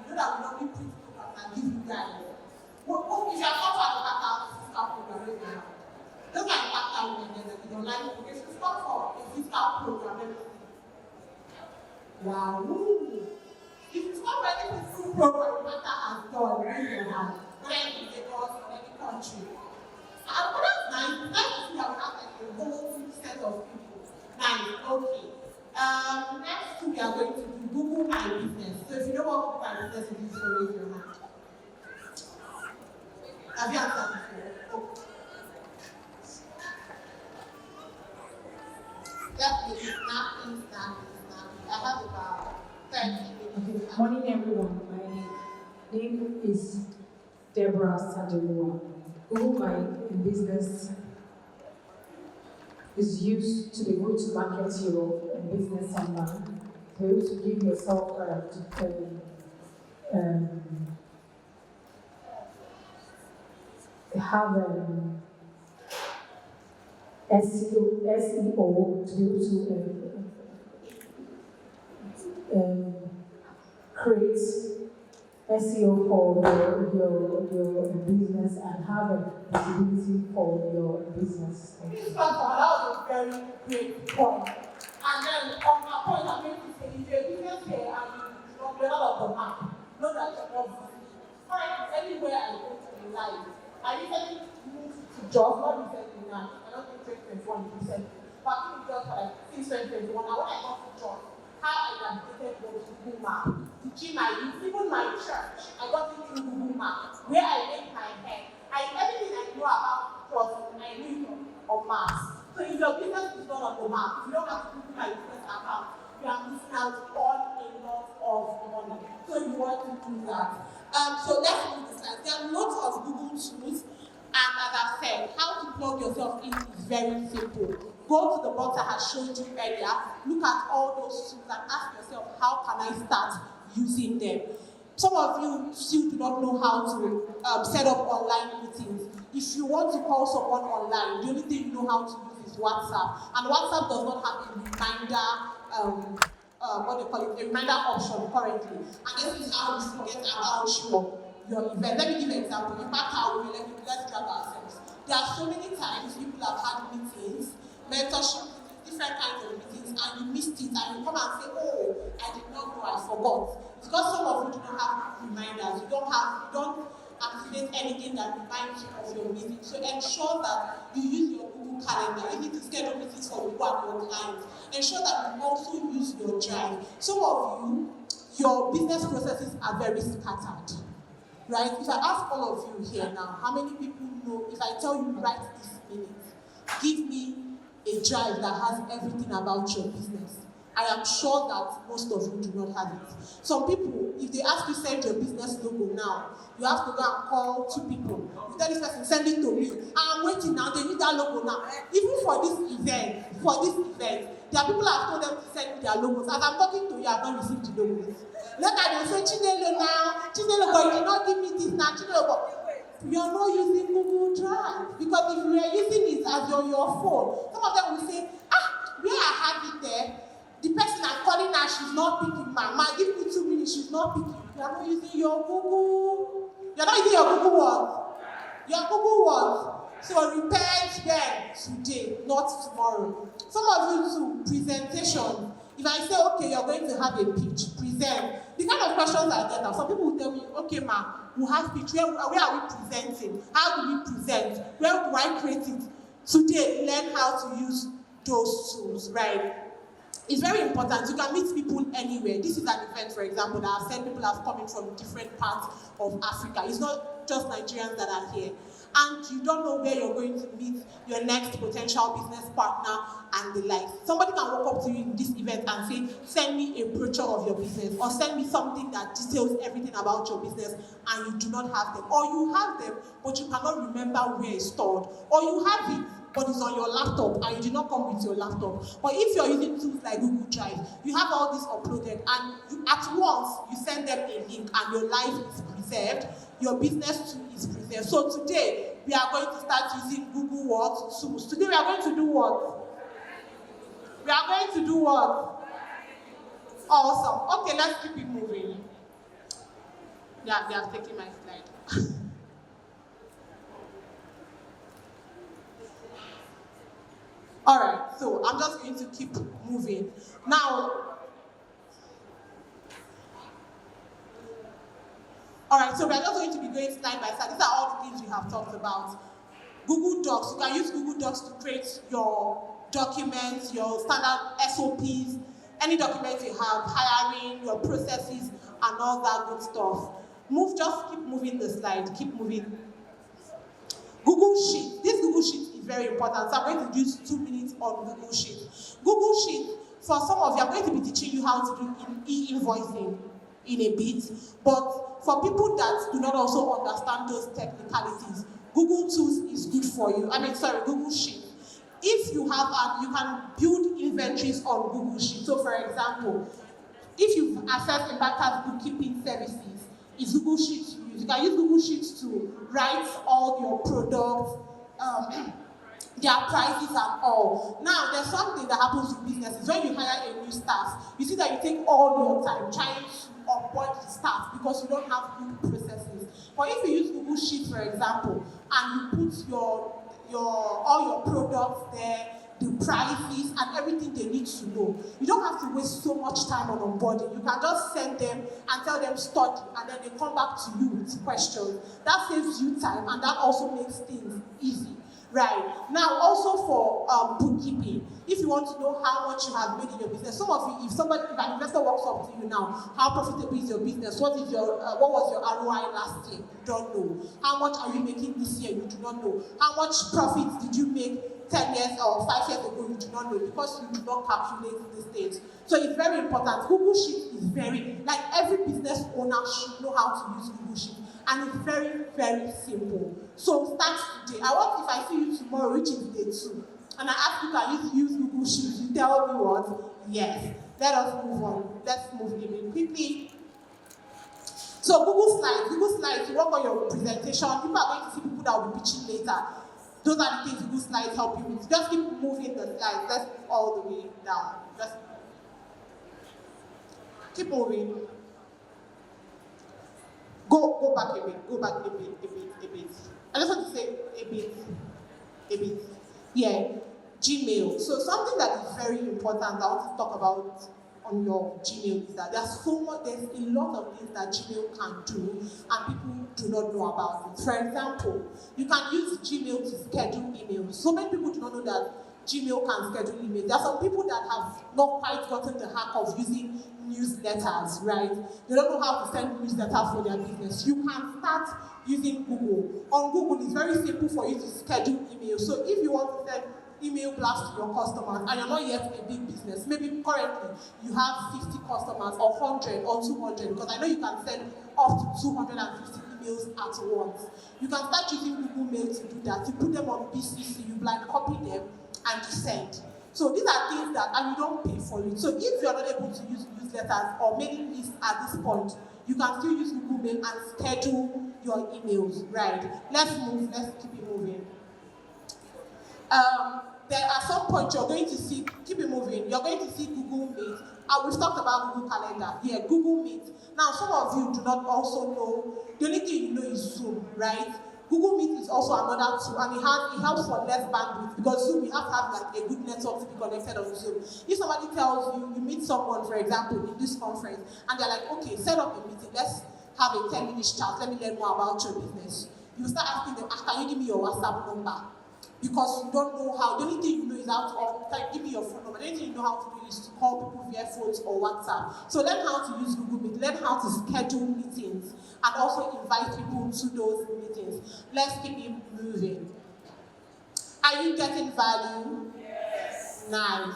know that we normally print programs and give you guys. If you are come to an ImpactHER physical program, raise your hand. Those are ImpactHER women, the online application. It's not for a physical program, let me see. Wow. If it's not for any physical program, ImpactHER has done, raise your hand. Whether in Lagos or any country. And what is nice, it's nice to see that we have like a whole set of people. Nice, okay. Next we are going to do Google My Business. So if you know what Google My Business is, so raise your hand. Have you answered before? Okay. Definitely, snapping. I have about 30 minutes. Good morning, everyone. My name is Deborah Sandelua. Google My Business is used to be able to market your business online, to be able to give yourself have SEO to be able to create SEO for your business and have a visibility for your business. This platform allows a very great point. And then on my point, I'm going to say if you're a business here and you're not on the map, know that you're not visible. Find anywhere I go to in life. I recently moved to Jos, not recently now. I don't think 2021 recently. But I've been in Jos for like since 2021. And when I got to Jos, how I navigated was Google Map. The gym I use, even my church, I got it through Google Map. Where I make my hair, everything I know about Jos, I knew on maps. So if your business is not on the map, if you don't have to Google My Business account, you are missing out on a lot of money. So you want to do that. So let's move this slide. There are lots of Google tools, and as I said, how to plug yourself in is very simple. Go to the box I had showed you earlier, look at all those tools and ask yourself, how can I start using them? Some of you still do not know how to set up online meetings. If you want to call someone online, the only thing you know how to use is WhatsApp. And WhatsApp does not have a reminder, a reminder option currently. And this is how you forget about your event. Let me give an example. ImpactHER, let's grab ourselves. There are so many times people have had meetings, mentorship, different different kinds of meetings and you missed it and you come and say, oh, I did not know, I forgot. It's because some of you do not have reminders. You don't activate anything that reminds you of your meeting. So ensure that you use your Google Calendar. You need to schedule meetings for you and your clients. Ensure that you also use your Drive. Some of you, your business processes are very scattered. Right? If I ask all of you here now, how many people know, if I tell you right this minute, give me a Drive that has everything about your business, I am sure that most of you do not have it. Some people, if they ask you to send your business logo now, you have to go and call 2 people. You tell this person, send it to me. I'm waiting now, they need that logo now. Even for this event, there are people that have told them to send me their logos. As I'm talking to you, I've not received the logos. Later they say, Chinelo now, Chinelo, you did not give me this now, Chinelo. You are not using Google Drive. Because if you are using it as your phone, some of them will say, where I have it there, the person I'm calling her, she's not picking. Ma, give me 2 minutes, she's not picking. You are not using your Google. You are not using your Google what? Your Google what? So repent them today, not tomorrow. Some of you too, presentation. If I say, okay, you're going to have a pitch, present. The kind of questions I get are, some people will tell me, okay, ma, we have pitch. Where are we presenting? How do we present? Where do I create it? Today, learn how to use those tools, right? It's very important. You can meet people anywhere. This is an event, for example, that I've said people have come in from different parts of Africa. It's not just Nigerians that are here. And you don't know where you're going to meet your next potential business partner and the like. Somebody can walk up to you in this event and say, send me a brochure of your business, or send me something that details everything about your business, and you do not have them. Or you have them, but you cannot remember where it's stored. Or you have it, but it's on your laptop and you did not come with your laptop. But if you're using tools like Google Drive, you have all this uploaded and at once you send them a link and your life is preserved, your business too is preserved. So today we are going to start using Google what? Tools. Today we are going to do what? We are going to do what? Awesome. Okay, let's keep it moving. Yeah, they have taken my slide. All right, so I'm just going to keep moving. Now, all right, so we're just going to be going slide by slide. These are all the things we have talked about. Google Docs, you can use Google Docs to create your documents, your standard SOPs, any documents you have, hiring, your processes, and all that good stuff. Just keep moving the slide, keep moving. Google Sheet. This Google Sheet is very important. So I'm going to use 2 minutes on Google Sheet. Google Sheet, for some of you, I'm going to be teaching you how to do e-invoicing in a bit. But for people that do not also understand those technicalities, Google Tools is good for you. Google Sheet. If you have, you can build inventories on Google Sheet. So for example, if you've accessed ImpactHER bookkeeping services, it's Google Sheets you use. You can use Google Sheets to write all your products, their prices and all. Now, there's something that happens with businesses. When you hire a new staff, you see that you take all your time trying to onboard the staff because you don't have good processes. But if you use Google Sheets, for example, and you put all your products there, the prices and everything they need to know, you don't have to waste so much time on onboarding. You can just send them and tell them study, and then they come back to you with questions. That saves you time, and that also makes things easy. Right. Now, also for bookkeeping, if you want to know how much you have made in your business, some of you, if an investor walks up to you now, how profitable is your business? What was your ROI last year? You don't know. How much are you making this year? You do not know. How much profit did you make 10 years or 5 years ago? You do not know, because you do not calculate these things. So it's very important. Google Sheet is like every business owner should know how to use Google Sheet. And it's very, very simple. So start today. I want, if I see you tomorrow, which is day 2, and I ask you, can you use Google Sheets? You tell me what? Yes. Let us move on. Let's move a bit quickly. So Google Slides, you work on your presentation. People are going to see people that will be pitching later. Those are the things Google Slides help you with. Just keep moving the slides. Let's move all the way down. Just keep moving. Go back a bit. I just want to say a bit. Yeah. Gmail. So something that is very important I want to talk about on your Gmail is that there's a lot of things that Gmail can do and people do not know about it. For example, you can use Gmail to schedule emails. So many people do not know that Gmail can schedule emails. There are some people that have not quite gotten the hack of using newsletters, right? They don't know how to send newsletters for their business. You can start using Google. On Google, it's very simple for you to schedule emails. So if you want to send email blast to your customers and you're not yet a big business, maybe currently you have 50 customers or 100 or 200, because I know you can send up to 250 emails at once. You can start using Google Mail to do that. You put them on BCC, you blind copy them, and you send. So these are things that, and you don't pay for it. So if you're not able to use newsletters or mailing lists at this point, you can still use Google Mail and schedule your emails, right? Let's keep it moving. There are some points you're going to see, keep it moving, you're going to see Google Meet. We've talked about Google Calendar. Yeah, Google Meet. Now, some of you do not also know, the only thing you know is Zoom, right? Google Meet is also another tool, and it helps for less bandwidth, because Zoom, you have to have like a good network to be connected on Zoom. If somebody tells you, you meet someone, for example, in this conference, and they're like, okay, set up a meeting, let's have a 10-minute chat, let me learn more about your business. You start asking them, can you give me your WhatsApp number? Because you don't know how. The only thing you know is how to give me your phone number. The only thing you know how to do is to call people via phones or WhatsApp. So learn how to use Google Meet, learn how to schedule meetings, and also invite people to those meetings. Let's keep it moving. Are you getting value? Yes. Nice.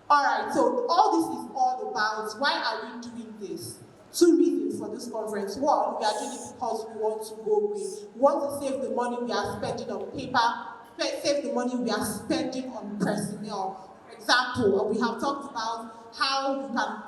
All right, so all this is all about why are we doing this? 2 reasons for this conference. One, we are doing it because we want to go green. We want to save the money we are spending on paper, save the money we are spending on personnel. For example, we have talked about how you can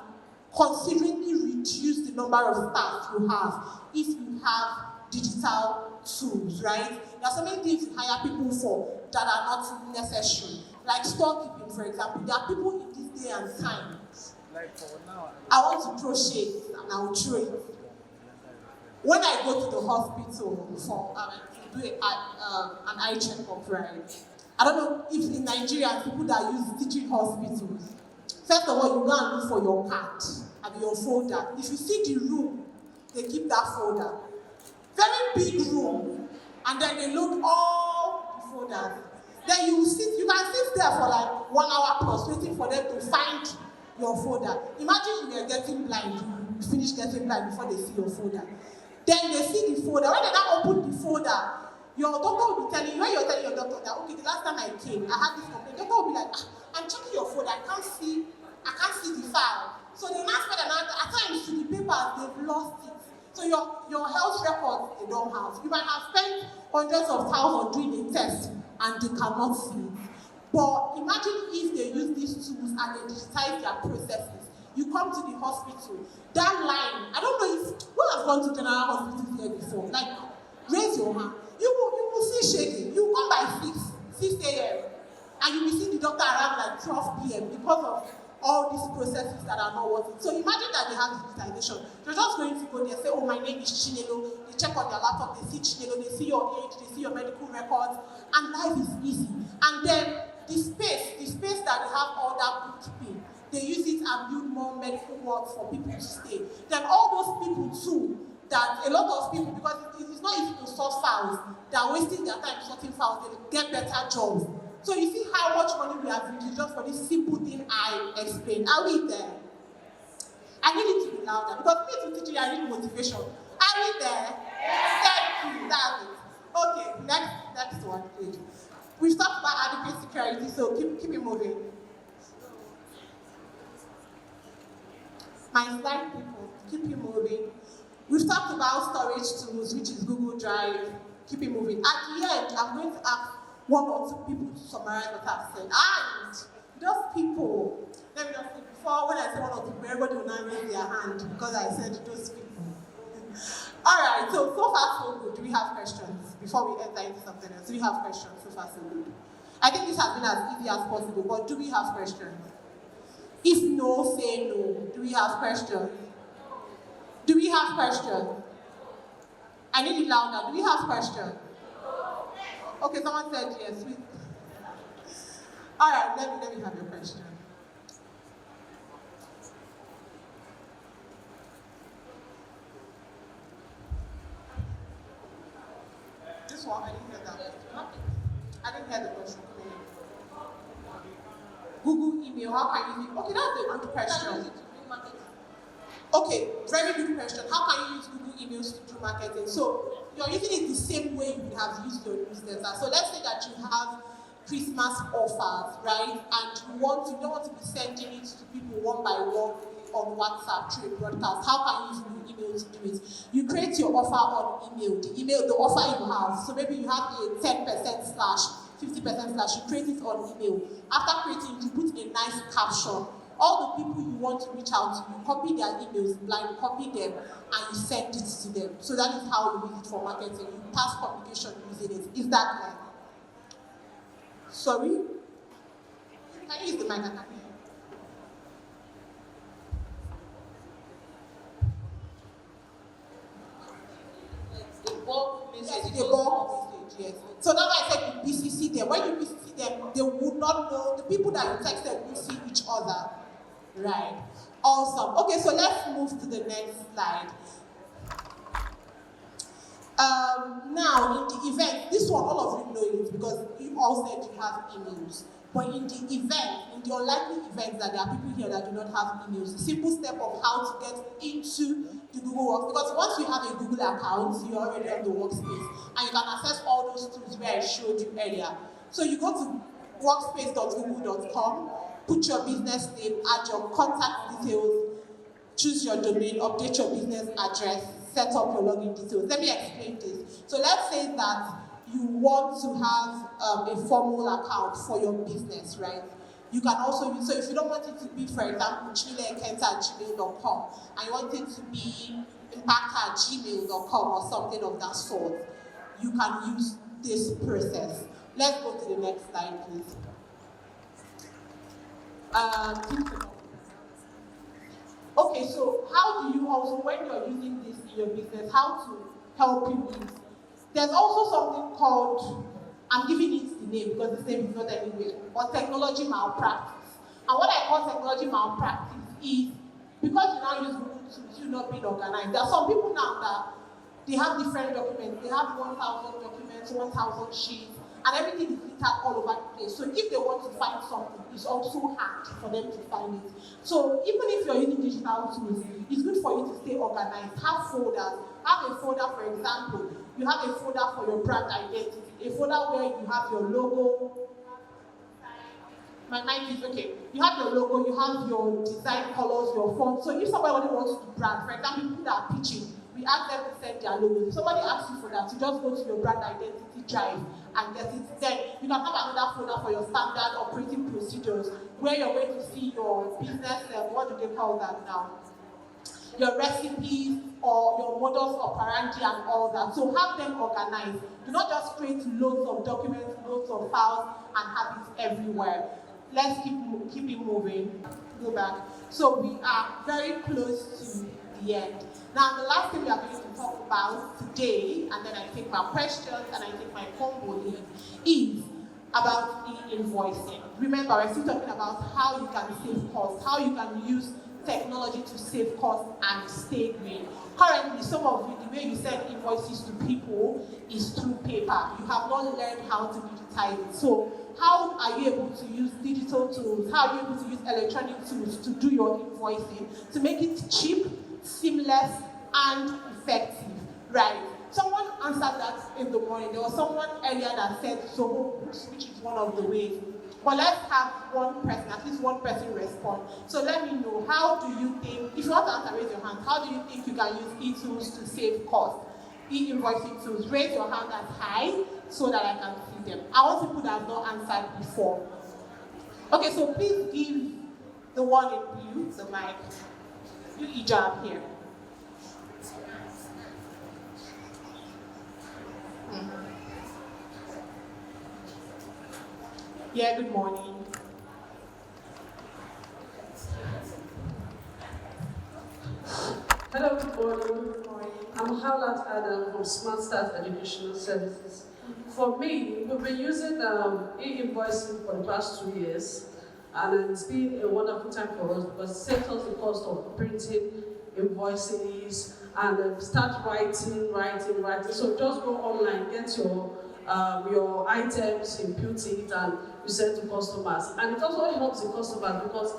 considerably reduce the number of staff you have if you have digital tools, right? There are so many things you hire people for that are not necessary. Like storekeeping, for example. There are people in this day and time. Like for now, I want to throw shade and I will throw it. When I go to the hospital for do an eye checkup, right? I don't know if in Nigeria, people that use teaching hospitals, first of all, you go and look for your card and your folder. If you see the room, they keep that folder. Very big room, and then they load all the folders. Then you can sit there for like 1 hour plus waiting for them to find your folder. Imagine you are getting blind, you finish getting blind before they see your folder. Then they see the folder. When they now open the folder, your doctor will be telling you, when you're telling your doctor that, okay, the last time I came, I had this complaint, the doctor will be like, I'm checking your folder, I can't see the file. So they now spend at times to the papers, they've lost it. So your health records, they don't have. You might have spent hundreds of thousands doing a test and they cannot see it. But imagine if they use these tools and they digitize their processes. You come to the hospital, that line, I don't know if, who has gone to general hospitals here before? Like, raise your hand. You will see shaking. You come by 6 a.m. and you will see the doctor around like 12 p.m. because of all these processes that are not working. So imagine that they have digitization. They're just going to go there, say, oh, my name is Chinelo. They check on their laptop, they see Chinelo, they see your age, they see your medical records, and life is easy. And then the space that they have all that bookkeeping, they use it and build more medical work for people to stay. Then all those people too, that a lot of people, because it's not easy to sort files, they are wasting their time sorting files, they get better jobs. So you see how much money we have reduced just for this simple thing I explained. Are we there? I need it to be louder, because me to teach you, I need motivation. Are we there? Yes. Thank you, that's it. Okay, next one, please. We've talked about adequate security, so keep it moving. My slide, people, keep it moving. We've talked about storage tools, which is Google Drive. Keep it moving. At the end, I'm going to ask 1 or 2 people to summarize what I've said. And those people, let me just say, before, when I say 1 or 2 people, everybody will now raise their hand because I said those people. All right, so far so good. Do we have questions before we enter into something else? Do we have questions? So far so good. I think this has been as easy as possible, but do we have questions? If no, say no. Do we have questions? Do we have questions? I need it louder. Do we have questions? Okay, someone said yes. All right, let me have your question. This one, I didn't hear that. I didn't hear the question. Google email, how can you use it? Okay, that's a good question. Okay, very good question. How can you use Google emails to do marketing? So you're using it the same way you would have used your newsletter. So let's say that you have Christmas offers, right? And you don't want to be sending it to people one by one on WhatsApp through a broadcast. How can you use Google email to do it? You create your offer on email, the offer you have. So maybe you have a 10% slash, 50% slash, you create it on email. After creating it, you put a nice caption. All the people you want to reach out to, you copy their emails, blind copy them, and you send it to them. So that is how you use it for marketing. You pass communication using it. Is that right? Sorry? Can you use the mic? I can't hear you. Yes, the bulk message, yes. So that's why I said you BCC them. When you BCC them, they would not know, the people that you texted will see each other. Right. Awesome. Okay, so let's move to the next slide. Now, in the event, this one, all of you know it because you all said you have emails. But in the event, in the unlikely event that there are people here that do not have emails, the simple step of how to get into the Google Workspace, because once you have a Google account, you're already on the workspace, and you can access all those tools where I showed you earlier. So you go to workspace.google.com, put your business name, add your contact details, choose your domain, update your business address, set up your login details. Let me explain this. So let's say that you want to have a formal account for your business, right? You can also use, so if you don't want it to be, for example, chileekenta@gmail.com, and you want it to be ImpactHER@gmail.com or something of that sort, you can use this process. Let's go to the next slide, please. Okay, so how do you also, when you're using this in your business, how to help people? There's also something called, I'm giving it the name because this name is not anywhere, but technology malpractice. And what I call technology malpractice is, because you now use Google Tools, you're not being organized. There are some people now that they have different documents. They have 1,000 documents, 1,000 sheets, and everything is littered all over the place. So if they want to find something, it's also hard for them to find it. So even if you're using digital tools, it's good for you to stay organized. Have folders. Have a folder, for example. You have a folder for your brand identity. A folder where you have your logo. My mic is okay. You have your logo, you have your design colors, your font. So if somebody wants to brand, for example, people that are pitching, we ask them to send their logos. If somebody asks you for that, you just go to your brand identity drive and get it. Then you can have another folder for your standard operating procedures where you're going to see your business, what do they call that now? Your recipes or your modus operandi and all that. So have them organized. Do not just create loads of documents, loads of files, and have it everywhere. Let's keep it moving. Go back. So we are very close to the end. Now, the last thing we are going to talk about today, and then I take my questions and I take my combo lead, is about e-invoicing. Remember, we're still talking about how you can save costs, how you can use technology to save costs and stay green. Currently, some of you, the way you send invoices to people is through paper. You have not learned how to digitize it. So how are you able to use digital tools? How are you able to use electronic tools to do your invoicing, to make it cheap, seamless, and effective, right? Someone answered that in the morning. There was someone earlier that said Zoho Books, which is one of the ways. But let's have one person, at least one person respond. So let me know, how do you think, if you want to answer, raise your hand. How do you think you can use e-tools to save costs? E-invoicing tools, raise your hand as high so that I can see them. I want people that have not answered before. Okay, so please give the one in blue the mic. You hijab here. Yeah, good morning. Hello, good morning. I'm Howlat Adam from Smart Start Educational Services. For me, we've been using e-invoicing for the past 2 years, and it's been a wonderful time for us because it saves us the cost of printing invoices and start writing. So just go online, get your items, input it, and you send to customers. And it also helps the customers because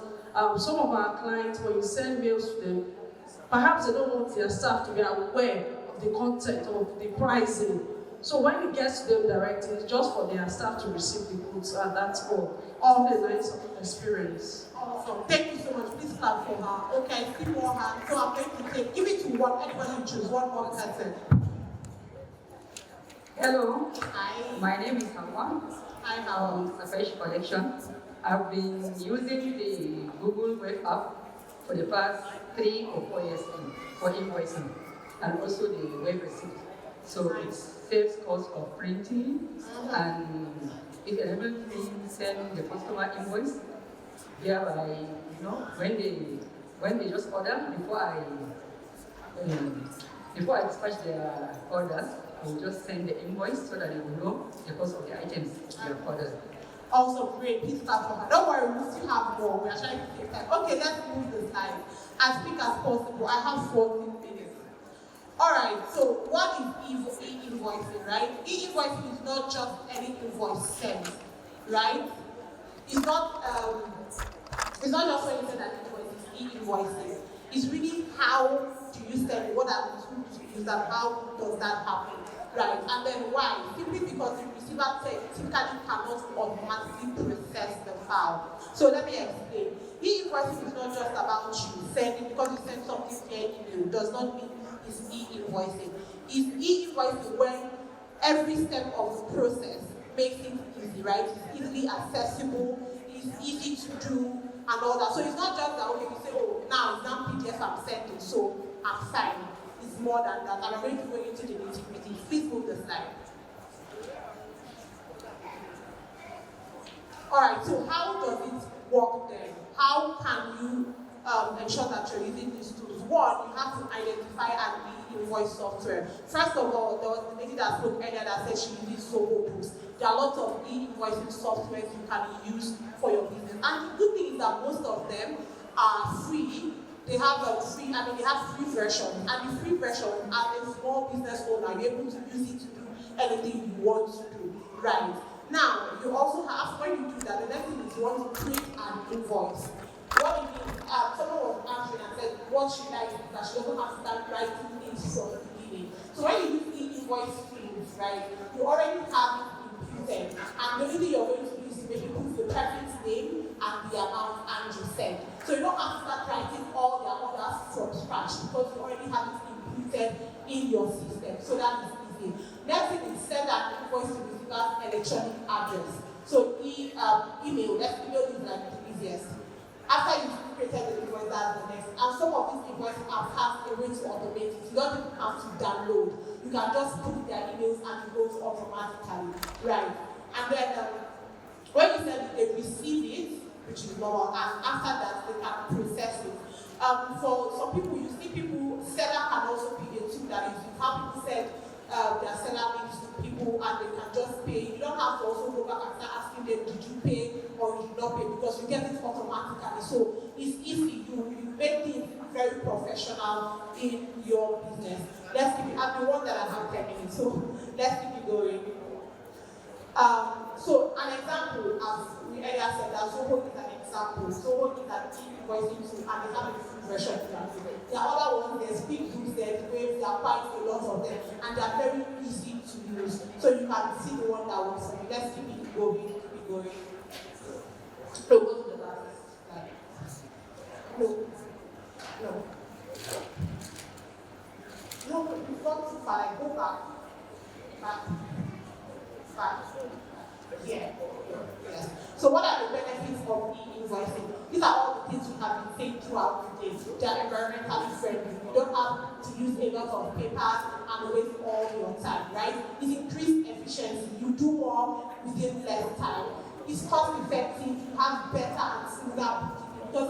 some of our clients, when you send mails to them, perhaps they don't want their staff to be aware of the content of the pricing. So when it gets to them directly, it's just for their staff to receive the goods, and that's all the nice experience. Awesome. Thank you so much. Please clap for her. Okay, I see more hands. So I'm going to give it to anybody choose one more person. Hello. Hi. My name is Hawa. Hi, Hawa. Safash Collection. I've been using the Google Web app for the past 3 or 4 years for invoicing and also the web receipt. So it saves cost of printing and it enables me to send the customer invoice thereby, when they just order, before I dispatch their orders, I will just send the invoice so that they will know the cost of the items they have ordered. Also great, please clap for her. Don't worry, we still have more. We are trying to take time. Okay, let's move the slide as quick as possible. I have 14 minutes. Alright, so what is e-invoicing, right? E-invoicing is not just any invoice sent, right? It's not just when you send an invoice, it's e-invoicing. It's really how do you send it, what are the tools you use, and how does that happen, right? And then why? Simply because the receiver typically cannot automatically process the file. So let me explain. E-invoicing is not just about you sending, because you send something via email, does not mean it's e-invoicing. It's e-invoicing when every step of the process makes it easy, right? It's easily accessible, it's easy to do, and all that. So it's not just that, okay, you say, oh, now it's not PDF I'm sending, so I'm signing. It's more than that. And I'm going to go into the nitty-gritty. Please move the slide. Alright, so how does it work then? How can you ensure that you're using these tools? One, you have to identify an e-invoice software. First of all, there was the lady that spoke earlier that said she uses Soho Books. There are lots of e-invoicing softwares you can use for your business. And the good thing is that most of them are free. They have they have free versions. And the free version, as a small business owner, you're able to use it to do anything you want to do, right? Now, you also have, when you do that, the next thing is you want to create an invoice. What it means, someone was answering and said, what should I do? That she doesn't have to start writing things from the beginning. So when you use e-invoice tools, right, you already have it imputed. And the only thing you're going to do is maybe put the person's name and the amount and you send. So you don't have to start writing all their orders from scratch because you already have it imputed in your system. So that is easy. Next thing is send an invoice to receiver's electronic address. So email, let's email is like the easiest. After you've created the invoice, that's the next. And some of these invoice apps have a way to automate it. You don't even have to download. You can just put their emails and it goes automatically. Right. And then when you send it, they receive it, which is normal, and after that they can process it. For some people, you see people, seller can also be a tool that is used. How people send their seller links to people and they can just pay. You don't have to also go back and start asking them, did you pay or did you not pay, because you get it automatically. So it's easy. You make things very professional in your business. Let's keep it. I'm the one that I have 10 minutes, so let's keep it going. So an example, as we earlier said, that Zoho is an example. Zoho is an e-invoicing tool and they have a free version. There are other ones, there's QuickBooks, there's Waves, there are quite a lot of them, and they are very easy to use. So you can see the one that works for you. Let's keep it going, So go to the last slide. No, you've gone too far. Go back. Yeah. Yes. So what are the benefits of e-invoicing? These are all the things we have been saying throughout the day. They are environmentally friendly. You don't have to use a lot of papers and waste all your time, right? It increases efficiency. You do more within less time. It's cost effective. You have better and smoother bookkeeping. Because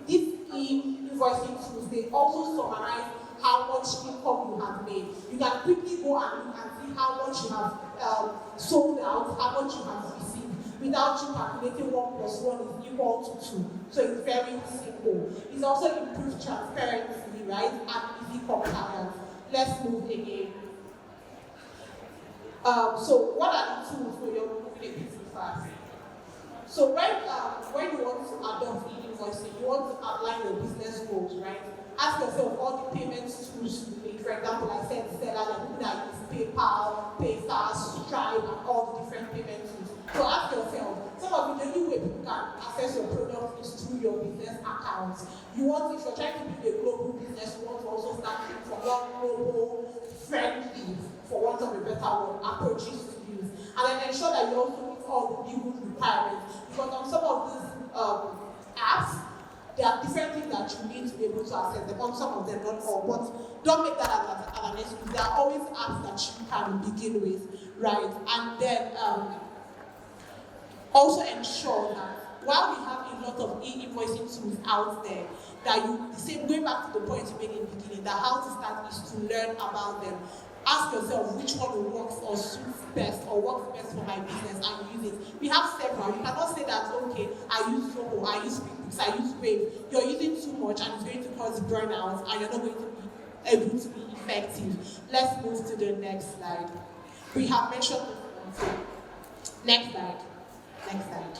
these e-invoicing tools, they also summarize how much income you have made. You can quickly go and look and see how much you have sold out, how much you have received, without you calculating 1 plus 1 is equal to 2. So it's very simple. It's also improved transparency, right, and easy compliance. Let's move again. So what are the tools for your moving a bit fast? So when you want to adopt e-invoicing, you want to outline your business goals, right? Ask yourself all the payments tools you need. For example, I said seller, the people that use PayPal, PayFast, Stripe, and all the different payment tools. So ask yourself, some of the only way people can access your product is through your business account. You want, if you're trying to build a global business, you want to also start thinking from one global friendly, for want of a better word, approaches to use. And then ensure that you also meet all the legal requirements. Because on some of these apps, there are different things that you need to be able to access them. On some of them, not all. But don't make that as an excuse. There are always apps that you can begin with, right? And then also ensure that while we have a lot of e-invoicing tools out there, that you, the same, going back to the point you made in the beginning, that how to start is to learn about them. Ask yourself which one will work or suits best or works best for my business and use it. We have several. You cannot say that, okay, I use Zoho, I use QuickBooks, I use Wave. You're using too much and it's going to cause burnout and you're not going to be able to be effective. Let's move to the next slide. We have mentioned this. Next slide. Next slide.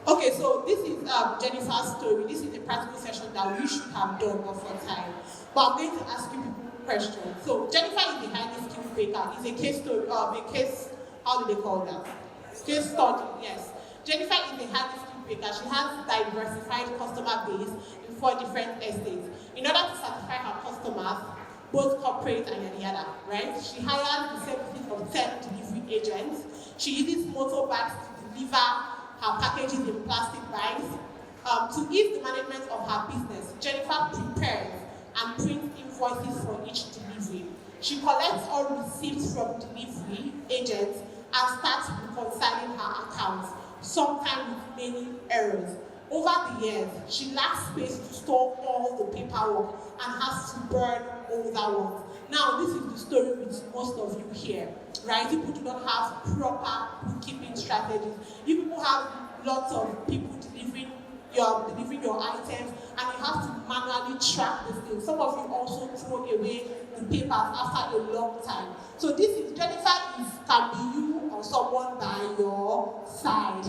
Okay, so this is Jennifer's story. This is a practical session that we should have done for time. But I'm going to ask you people questions. So Jennifer is a highly skilled baker. It's a case story, how do they call that? Case study, yes. Jennifer is a highly skilled baker. She has diversified customer base in 4 different estates. In order to satisfy her customers, both corporate and yada, right? She hires the services of 10 delivery agents. She uses motorbikes to deliver her packages in plastic bags. To ease the management of her business, Jennifer prepares and prints invoices for each delivery. She collects all receipts from delivery agents and starts reconciling her accounts, sometimes with many errors. Over the years, she lacks space to store all the paperwork and has to burn older ones. Now, this is the story with most of you here, right? People do not have proper bookkeeping strategies. You people have lots of people delivering your items, and you have to manually track this thing. Some of you also throw away the papers after a long time. So this is Jennifer can be you or someone by your side.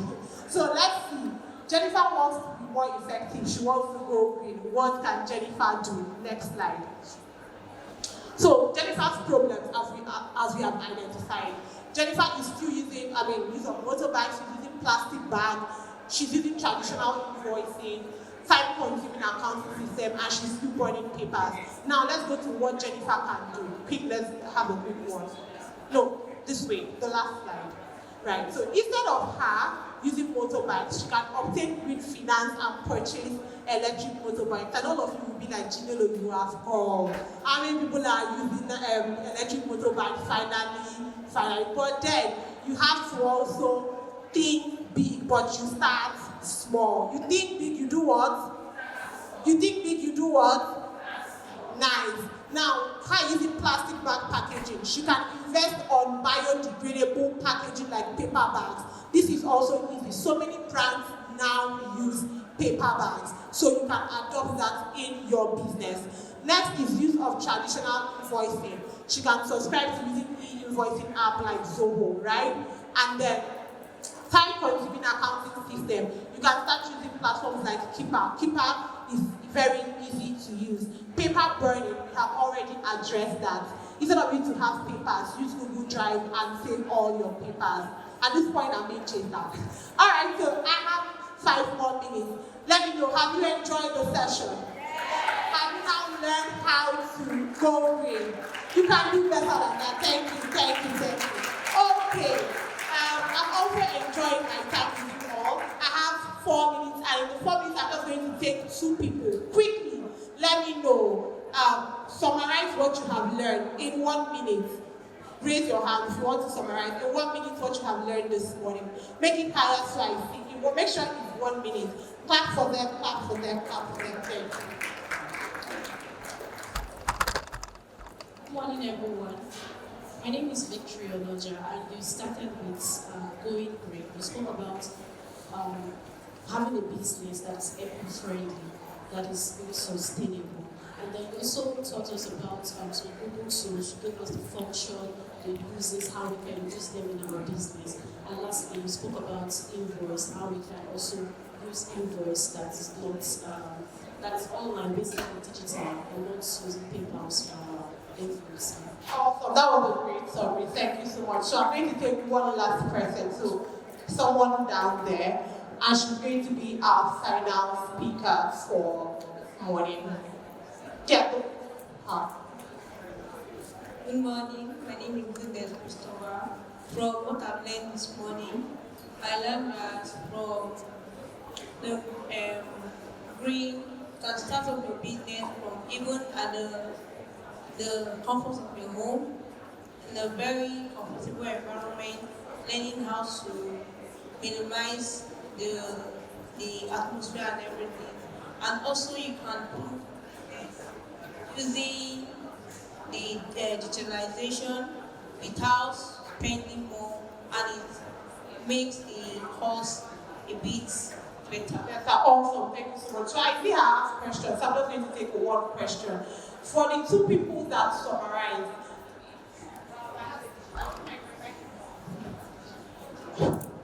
So let's see. Jennifer wants to be more effective. She wants to go green. What can Jennifer do? Next slide. So Jennifer's problems, as we have identified. Jennifer is still using, use of motorbikes, she's using plastic bags, she's using traditional invoicing, time-consuming accounting system, and she's still burning papers. Now let's go to what Jennifer can do. Quick, let's have a quick one. No, this way, the last slide. Right, so instead of her using motorbikes, she can obtain green finance and purchase electric motorbikes. And all of you will be like, Ginelo, you have called. How many people are using electric motorbikes finally? But then you have to also think big, but you start small. You think big, you do what? You think big, you do what? Nice. Now, her using plastic bag packaging, she can invest on biodegradable packaging like paper bags. This is also easy. So many brands now use paper bags, so you can adopt that in your business. Next is use of traditional invoicing. She can subscribe to using e-invoicing app like Zoho, right? And then time-consuming accounting system. You can start using platforms like Keeper. Keeper is very easy to use. Paper burning, we have already addressed that. Instead of you to have papers, use Google Drive and save all your papers. At this point, I'm being chased out. All right, so I have 5 more minutes. Let me know, have you enjoyed the session? Have you now learned how to go green? You can do better than that. Thank you. Okay. I've also enjoyed my time with you all. I have 4 minutes, and in the 4 minutes, I'm just going to take 2 people. Quickly, let me know. Summarize what you have learned in 1 minute. Raise your hand if you want to summarize in 1 minute what you have learned this morning. Make it higher so I see you. Make sure it's 1 minute. Clap for them, clap for them, clap for them. Thank you. Good morning, everyone. My name is Victory Oloja, and you started with going green. You spoke about having a business that's eco-friendly, that is sustainable. And then you also taught us about some Google tools, you gave us the function, the uses, how we can use them in our business. And lastly, you spoke about invoice, how we can also use invoice that is not, that is online, basically digital, and not using PayPal's invoice. Awesome, that was a great summary. Thank you so much. So I'm going to take one last person. So someone down there, and she's going to be our final speaker for this morning. Yeah. Good morning. My name is Goodness Christopher. From what I've learned this morning, I learned that from the green, you can start up your business from even at the comfort of your home, in a very comfortable environment, learning how to minimize the atmosphere and everything. And also you can do using the digitalization without spending more, and it makes the cost a bit better. That's awesome. Thank you so much. So I see I ask questions. I'm just going to take one question. For the two people that summarize,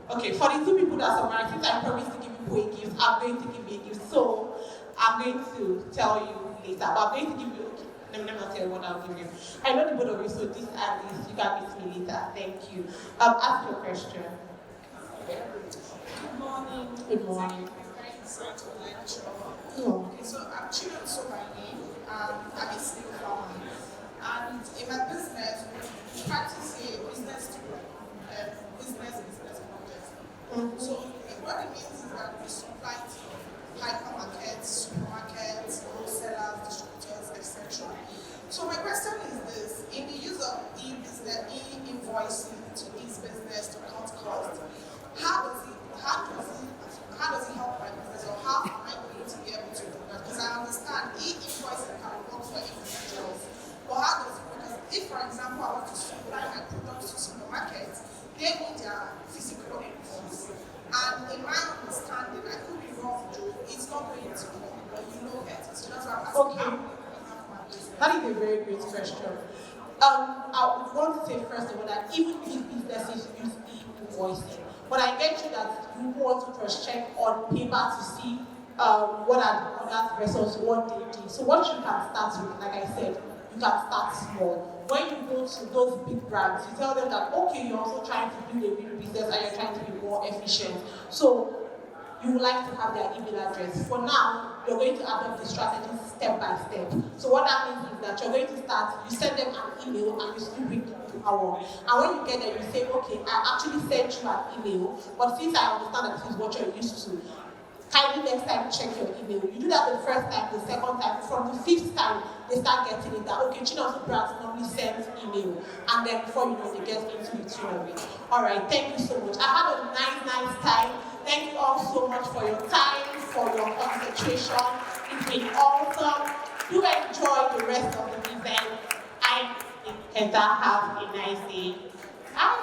okay, for the two people that summarize, since I promised to give people a gift, I'm going to give you a gift. So I'm going to tell you later, but I'm going to give you, let me not tell you what I'll give you. I know the both of you, so this and this, you can meet me later. Thank you. Ask your question. Good morning. Good morning. Very insightful lecture. Oh. Okay, so I'm Chidon, so my name. I'm a steel farmer. And in my business, we practice a business project. So what it means is that we supply to hypermarkets, supermarkets, wholesalers, distributors, etc. So my question is this: in the use of e-invoicing to ease business to cut costs, how does it help my business, or how am I going to be able to do that? Because I understand e-invoicing can work for individuals, but how does it work? Because if, for example, I want to supply my products to supermarkets, they need their physical invoice. And in my understanding, I could be wrong, Joe, it's not going to work, but you know it. So that's why I'm asking. Okay. That is a very great question. I would want to say first of all that even these businesses use e-invoicing, but I get you that you want to cross-check on paper to see what are the others versus what they did. So what you can start with, like I said, you can start small. When you go to those big brands, you tell them that, okay, you're also trying to build a big business and you're trying to be more efficient. So you would like to have their email address. For now, you're going to adopt the strategy step by step. So what that means is that you're going to start, you send them an email and you still read the hour. And when you get there, you say, okay, I actually sent you an email, but since I understand that this is what you're used to, kindly next time check your email. You do that the first time, the second time, from the fifth time, they start getting it that, okay, Chinonso brands normally sends email. And then before you know, they get into the tune of it. All right, thank you so much. I had a nice time. Thank you all so much for your time, for your concentration. It's been awesome. Do enjoy the rest of the event. I think have a nice day. Bye.